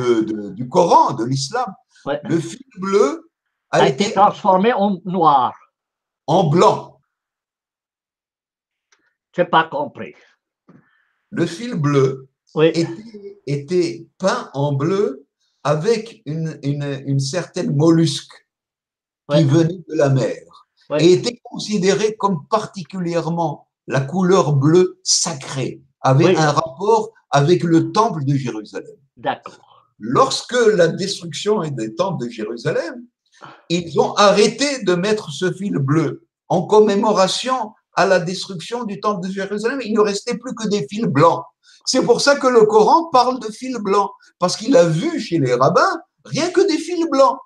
S2: du Coran, de l'islam,
S1: oui.
S2: le fil bleu a
S1: A été
S2: été
S1: transformé en noir.
S2: en blanc.
S1: Je n'ai pas compris.
S2: Le fil bleu
S1: Oui,
S2: était peint en bleu avec une certaine mollusque
S1: oui,
S2: qui venait de la mer
S1: oui,
S2: et était considéré comme particulièrement la couleur bleue sacrée, avait
S1: oui,
S2: un rapport avec le temple de Jérusalem.
S1: d'accord.
S2: Lorsque la destruction des temples de Jérusalem, ils ont arrêté de mettre ce fil bleu en commémoration à la destruction du temple de Jérusalem. Il ne restait plus que des fils blancs. C'est pour ça que le Coran parle de fils blancs, parce qu'il a vu chez les rabbins rien que des fils blancs.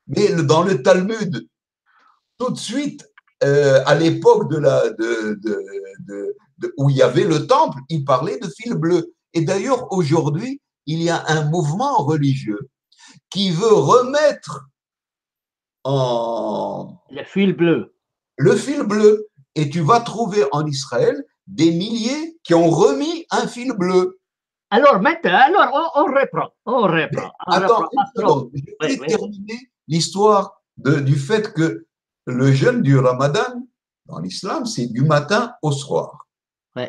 S2: Mais dans le Talmud, tout de suite, à l'époque où il y avait le temple, il parlait de fil bleu. Et d'ailleurs, aujourd'hui, il y a un mouvement religieux qui veut remettre en
S1: Le fil bleu.
S2: le fil bleu. Et tu vas trouver en Israël des milliers qui ont remis un fil bleu.
S1: Alors, maintenant, alors, on reprend. On reprend.
S2: Mais
S1: On
S2: attends
S1: reprend.
S2: une seconde, je
S1: Oui,
S2: voulais
S1: oui.
S2: terminer l'histoire du fait que le jeûne du Ramadan, dans l'islam, c'est du matin au soir.
S1: Oui.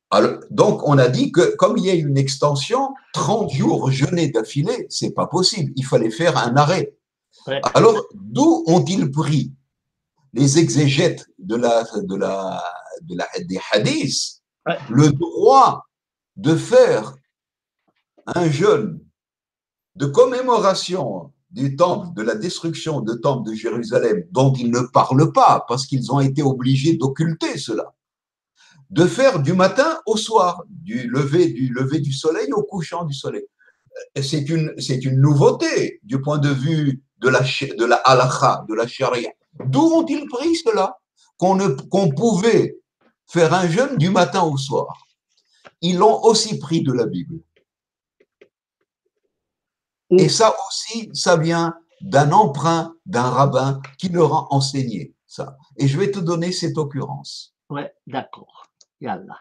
S2: Alors, donc, on a dit que comme il y a une extension, 30 jours jeûner d'affilée, c'est pas possible. Il fallait faire un arrêt.
S1: Oui.
S2: Alors, d'où ont-ils pris les exégètes des hadiths
S1: Oui.
S2: le droit de faire un jeûne de commémoration du temple, de la destruction du temple de Jérusalem, dont ils ne parlent pas parce qu'ils ont été obligés d'occulter cela, de faire du matin au soir, du lever du soleil au couchant du soleil. C'est une nouveauté du point de vue de la halakha, de la charia. D'où ont-ils pris cela? Qu'on pouvait faire un jeûne du matin au soir. Ils l'ont aussi pris de la Bible. Et ça aussi, ça vient d'un emprunt d'un rabbin qui leur a enseigné ça. Et je vais te donner cette occurrence.
S1: Oui, d'accord. Yallah.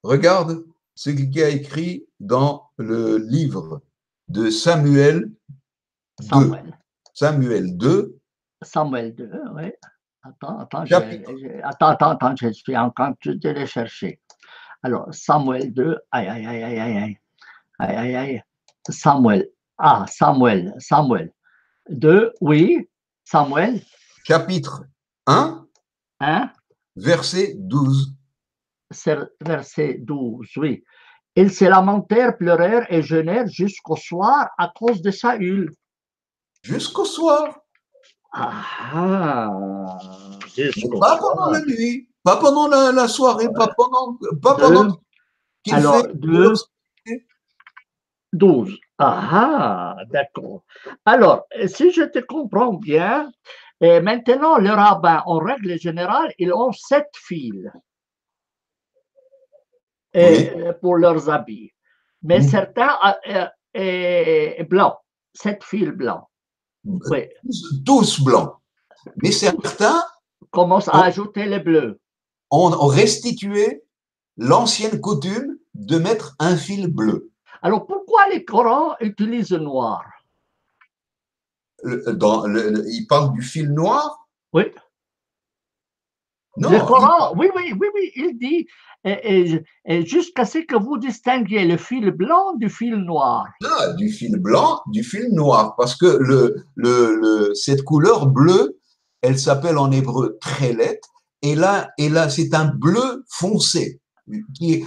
S2: Regarde ce qu'il y a écrit dans le livre de Samuel 2.
S1: Samuel.
S2: Samuel 2,
S1: Samuel 2, oui. Attends,
S2: chapitre.
S1: attends, je suis en train de les chercher. Alors, Samuel 2, aïe, aïe, aïe, aïe, aïe, aïe, aïe, aïe, aïe. Samuel, Samuel 2, oui, Samuel
S2: Chapitre 1,
S1: 1,
S2: verset 12.
S1: verset 12, oui. Ils se lamentèrent, pleurèrent et jeûnèrent jusqu'au soir à cause de Saül.
S2: Jusqu'au soir.
S1: Ah,
S2: Mais
S1: jusqu'au
S2: pas pendant
S1: soir.
S2: la nuit, pas pendant la soirée, pas pendant
S1: 2,
S2: qu'il
S1: alors
S2: fait
S1: 2, 12. Ah, d'accord. Alors, si je te comprends bien, maintenant, le rabbin, en règle générale, ils ont 7 fils
S2: Oui.
S1: pour leurs habits. Mais certains blancs, 7 fils blancs. Oui.
S2: Tous blancs. Mais certains
S1: Commence à ajouter les bleus.
S2: ont restitué l'ancienne coutume de mettre un fil bleu.
S1: Alors, pourquoi les Corans utilisent le noir?
S2: Il parle du fil noir?
S1: Oui. Le
S2: Non,
S1: Coran, oui, oui, oui, oui, il dit jusqu'à ce que vous distinguiez le fil blanc du fil noir.
S2: du fil blanc, du fil noir, parce que cette couleur bleue, elle s'appelle en hébreu trélet, et là c'est un bleu foncé qui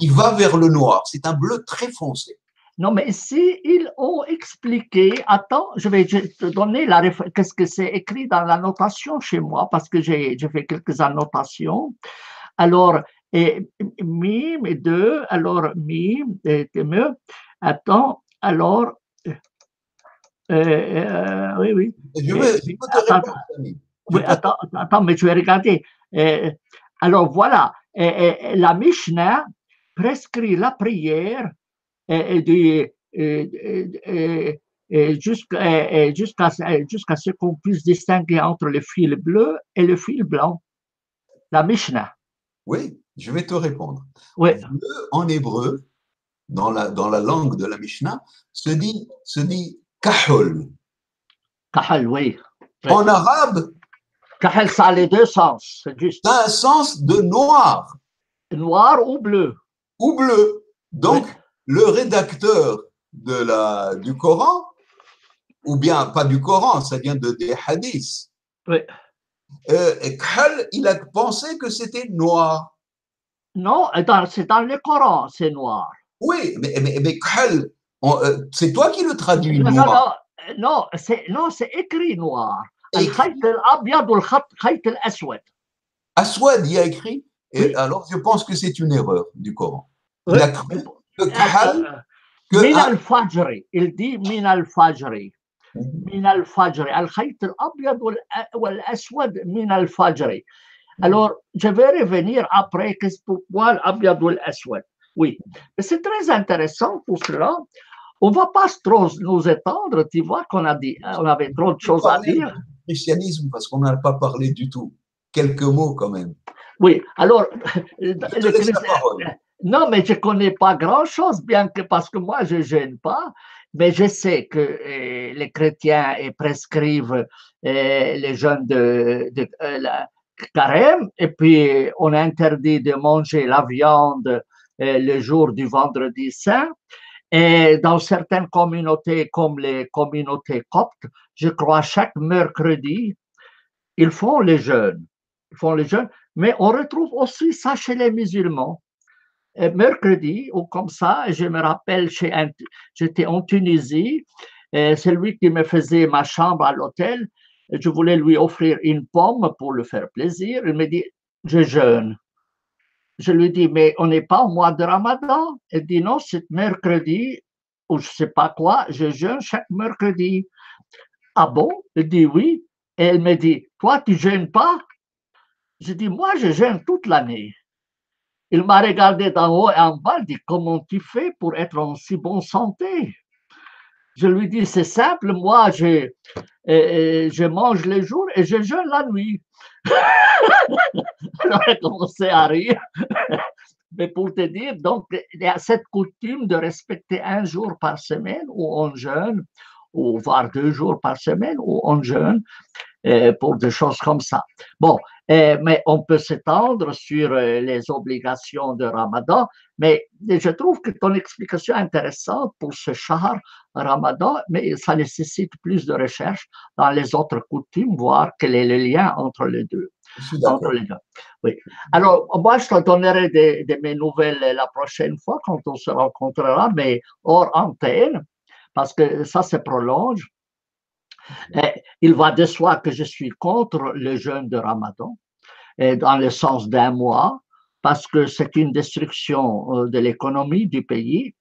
S2: va vers le noir. C'est un bleu très foncé.
S1: Non, mais si ils ont expliqué, attends, je vais te donner qu'est-ce que c'est écrit dans la notation chez moi, parce que j'ai fait quelques annotations. Alors, mime 2, alors mime, attends, alors, oui, oui.
S2: Je peux te
S1: Attends,
S2: répondre, Samy. Je
S1: Oui,
S2: peux.
S1: attends, mais tu vais regarder. Alors voilà, la Mishnah prescrit la prière jusqu'à ce qu'on puisse distinguer entre le fil bleu et le fil blanc. La Mishnah.
S2: Oui, je vais te répondre.
S1: Oui,
S2: Bleu en hébreu, dans la langue de la Mishnah, se dit kahol.
S1: kahal, oui. Oui.
S2: En arabe,
S1: Kahal, ça a les deux sens, c'est juste.
S2: ça a un sens de noir
S1: Noir ou bleu.
S2: ou bleu.
S1: Oui,
S2: Donc, le rédacteur du Coran, ou bien pas du Coran, ça vient des hadiths,
S1: oui.
S2: Khal, il a pensé que c'était noir.
S1: Non, c'est dans le Coran, c'est noir.
S2: Oui, mais Khal, c'est toi qui le traduis
S1: Non, non,
S2: noir.
S1: non, non, c'est écrit noir.
S2: Écrit,
S1: الخيط الأبيض والخيط الأسود.
S2: Aswad y a écrit, et
S1: Oui,
S2: alors je pense que c'est une erreur du Coran.
S1: oui.
S2: Il a cru que Khal, que
S1: من
S2: un,
S1: الفجر il dit من الفجر من الفجر الخيط الأبيض والأسود من الفجر. Alors, je vais revenir après qu'est-ce pourquoi l'Abyad wal-Aswad. Oui, c'est très intéressant pour cela. On ne va pas trop nous étendre, tu vois qu'on a dit, on avait trop de
S2: je peux
S1: choses à
S2: parler
S1: dire.
S2: du christianisme parce qu'on n'a pas parlé du tout. Quelques mots quand même.
S1: Oui, alors,
S2: Je te laisse la parole.
S1: non, mais je ne connais pas grand-chose, bien que parce que moi, je ne gêne pas, mais je sais que les chrétiens prescrivent les jeûnes de la carême, et puis on interdit de manger la viande le jour du vendredi saint. Et dans certaines communautés, comme les communautés coptes, je crois chaque mercredi, ils font les jeûnes. Ils font les jeûnes, mais on retrouve aussi ça chez les musulmans. Et mercredi, ou comme ça, je me rappelle, j'étais en Tunisie, et celui qui me faisait ma chambre à l'hôtel, je voulais lui offrir une pomme pour lui faire plaisir. Il me dit, je jeûne. Je lui dis, mais on n'est pas au mois de Ramadan. Il dit, non, c'est mercredi, ou je ne sais pas quoi, je jeûne chaque mercredi. Ah bon? Il dit, oui. Et elle me dit, toi, tu ne jeûnes pas? Je dis, moi, je jeûne toute l'année. Il m'a regardé d'en haut et en bas, il dit, comment tu fais pour être en si bonne santé? Je lui dis, c'est simple, moi, je mange les jours et je jeûne la nuit. Alors, elle a commencé à rire. Mais pour te dire, donc, il y a cette coutume de respecter un jour par semaine où on jeûne, ou voire 2 jours par semaine où on jeûne, pour des choses comme ça. Bon, mais on peut s'étendre sur les obligations de Ramadan, mais je trouve que ton explication est intéressante pour ce char Ramadan, mais ça nécessite plus de recherche dans les autres coutumes, voir quel est le lien entre les deux.
S2: Je suis
S1: Entre
S2: d'accord.
S1: les deux. Oui. Alors, moi, je te donnerai de mes nouvelles la prochaine fois quand on se rencontrera, mais hors antenne, parce que ça se prolonge. Il va de soi que je suis contre le jeûne de Ramadan, dans le sens d'un mois, parce que c'est une destruction de l'économie du pays.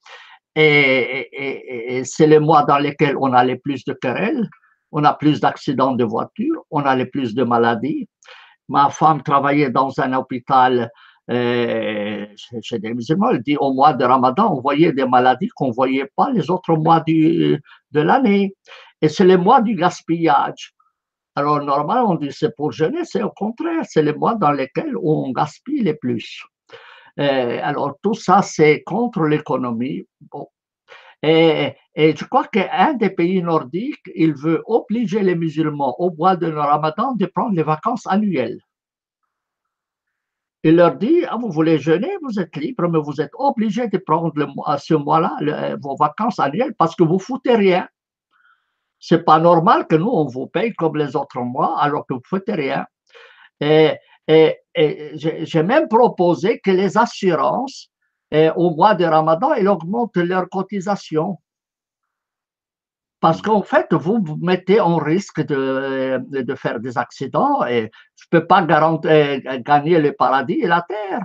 S1: Et c'est le mois dans lequel on a le plus de querelles, on a plus d'accidents de voiture, on a le plus de maladies. Ma femme travaillait dans un hôpital chez des musulmans. Elle dit au mois de Ramadan, on voyait des maladies qu'on ne voyait pas les autres mois de l'année. Et c'est le mois du gaspillage. Alors, normalement, on dit c'est pour jeûner, c'est au contraire, c'est le mois dans lequel on gaspille le plus. Alors, tout ça, c'est contre l'économie. Bon. Et je crois qu'un des pays nordiques, il veut obliger les musulmans au mois de Ramadan de prendre les vacances annuelles. Il leur dit, ah, vous voulez jeûner, vous êtes libre, mais vous êtes obligés de prendre ce mois-là vos vacances annuelles parce que vous foutez rien. C'est pas normal que nous, on vous paye comme les autres mois alors que vous ne faites rien. Et, et j'ai même proposé que les assurances, au mois de Ramadan, elles augmentent leurs cotisations. Parce qu'en fait, vous vous mettez en risque de faire des accidents et je ne peux pas gagner le paradis et la terre.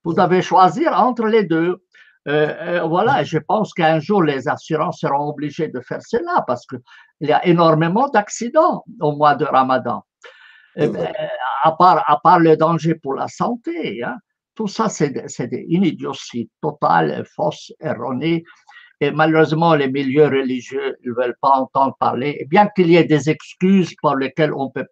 S1: Vous devez choisir entre les deux. Voilà, je pense qu'un jour, les assurances seront obligées de faire cela parce qu'il y a énormément d'accidents au mois de Ramadan. Eh ben, à part le danger pour la santé, hein, tout ça, c'est une idiotie totale, fausse, erronée. Et malheureusement, les milieux religieux ne veulent pas entendre parler. Et bien qu'il y ait des excuses par lesquelles on peut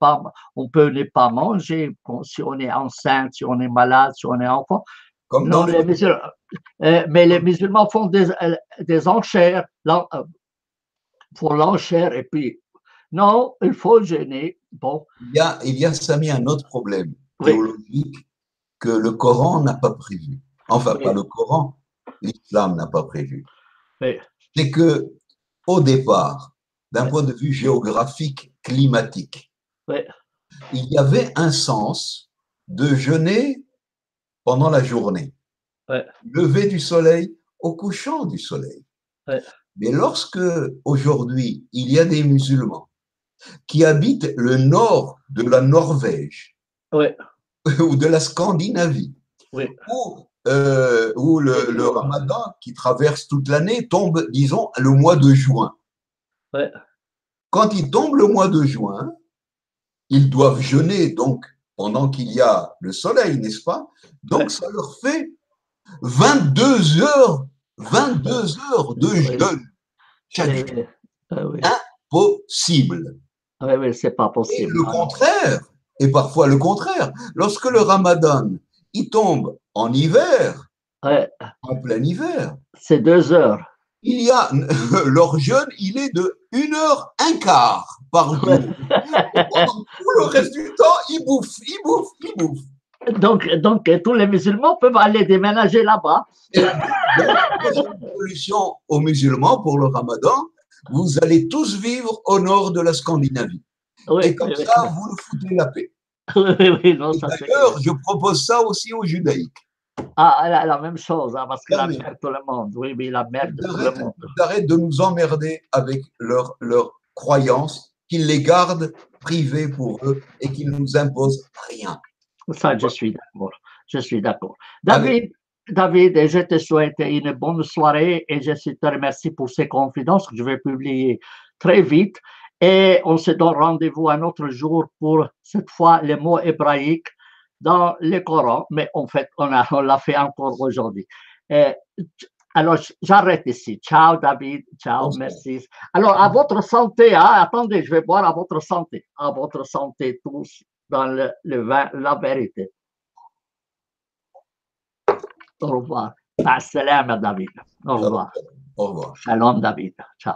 S1: ne pas manger, si on est enceinte, si on est malade, si on est enfant.
S2: Comme dans
S1: Non,
S2: le...
S1: mais les musulmans font des enchères, font l'enchère, et puis, non, il faut jeûner. Bon,
S2: Il y a, Samy, un autre problème
S1: oui,
S2: théologique que le Coran n'a pas prévu. Enfin, pas
S1: oui,
S2: le Coran, l'islam n'a pas prévu.
S1: oui,
S2: C'est que, au départ, d'un
S1: oui,
S2: point de vue géographique, climatique,
S1: oui,
S2: il y avait un sens de jeûner pendant la journée,
S1: oui,
S2: lever du soleil au couchant du soleil.
S1: oui,
S2: Mais lorsque, aujourd'hui, il y a des musulmans qui habitent le nord de la Norvège
S1: oui,
S2: ou de la Scandinavie,
S1: oui,
S2: où le ramadan qui traverse toute l'année tombe, disons, le mois de juin.
S1: oui,
S2: Quand il tombe le mois de juin, ils doivent jeûner donc pendant qu'il y a le soleil, n'est-ce pas?
S1: oui,
S2: Donc ça leur fait 22 heures, 22 heures de
S1: oui,
S2: jeûne chaque
S1: oui,
S2: jour.
S1: oui, oui,
S2: Impossible.
S1: oui, oui, c'est pas
S2: Et
S1: possible.
S2: le
S1: Non, non.
S2: contraire, et parfois le contraire, lorsque le ramadan, il tombe en hiver,
S1: Ouais,
S2: en plein hiver,
S1: c'est 2 heures.
S2: il y a leur jeûne, il est de 1 heure 1 quart par jour. Et pendant tout le reste du temps, ils bouffent, ils bouffent, ils bouffent.
S1: Donc, tous les musulmans peuvent aller déménager là-bas.
S2: Et donc, moi, j'ai une solution aux musulmans pour le ramadan. Vous allez tous vivre au nord de la Scandinavie.
S1: Oui,
S2: Et comme
S1: oui,
S2: ça, vous nous foutez la paix.
S1: oui, oui, oui, non,
S2: Et
S1: ça c'est clair.
S2: d'ailleurs, je propose ça aussi aux judaïques.
S1: Ah, la même chose, hein, parce que
S2: Non,
S1: la
S2: mais
S1: merde tout le monde. Oui, oui, la merde tout le monde.
S2: ils arrêtent de nous emmerder avec leurs croyances, qu'ils les gardent privées pour eux et qu'ils ne nous imposent rien.
S1: Ça, je suis d'accord. Je suis d'accord.
S2: Allez,
S1: David, je te souhaite une bonne soirée et je te remercie pour ces confidences que je vais publier très vite. Et on se donne rendez-vous un autre jour pour cette fois les mots hébraïques dans le Coran. Mais en fait, on l'a fait encore aujourd'hui. Alors, j'arrête ici. Ciao, David. Ciao,
S2: bonsoir.
S1: merci. Alors, à votre santé. Hein? Attendez, je vais boire à votre santé. À votre santé tous dans le vin, la vérité. Au revoir. Assalam, David. Au revoir.
S2: Au revoir.
S1: Shalom, David. Ciao.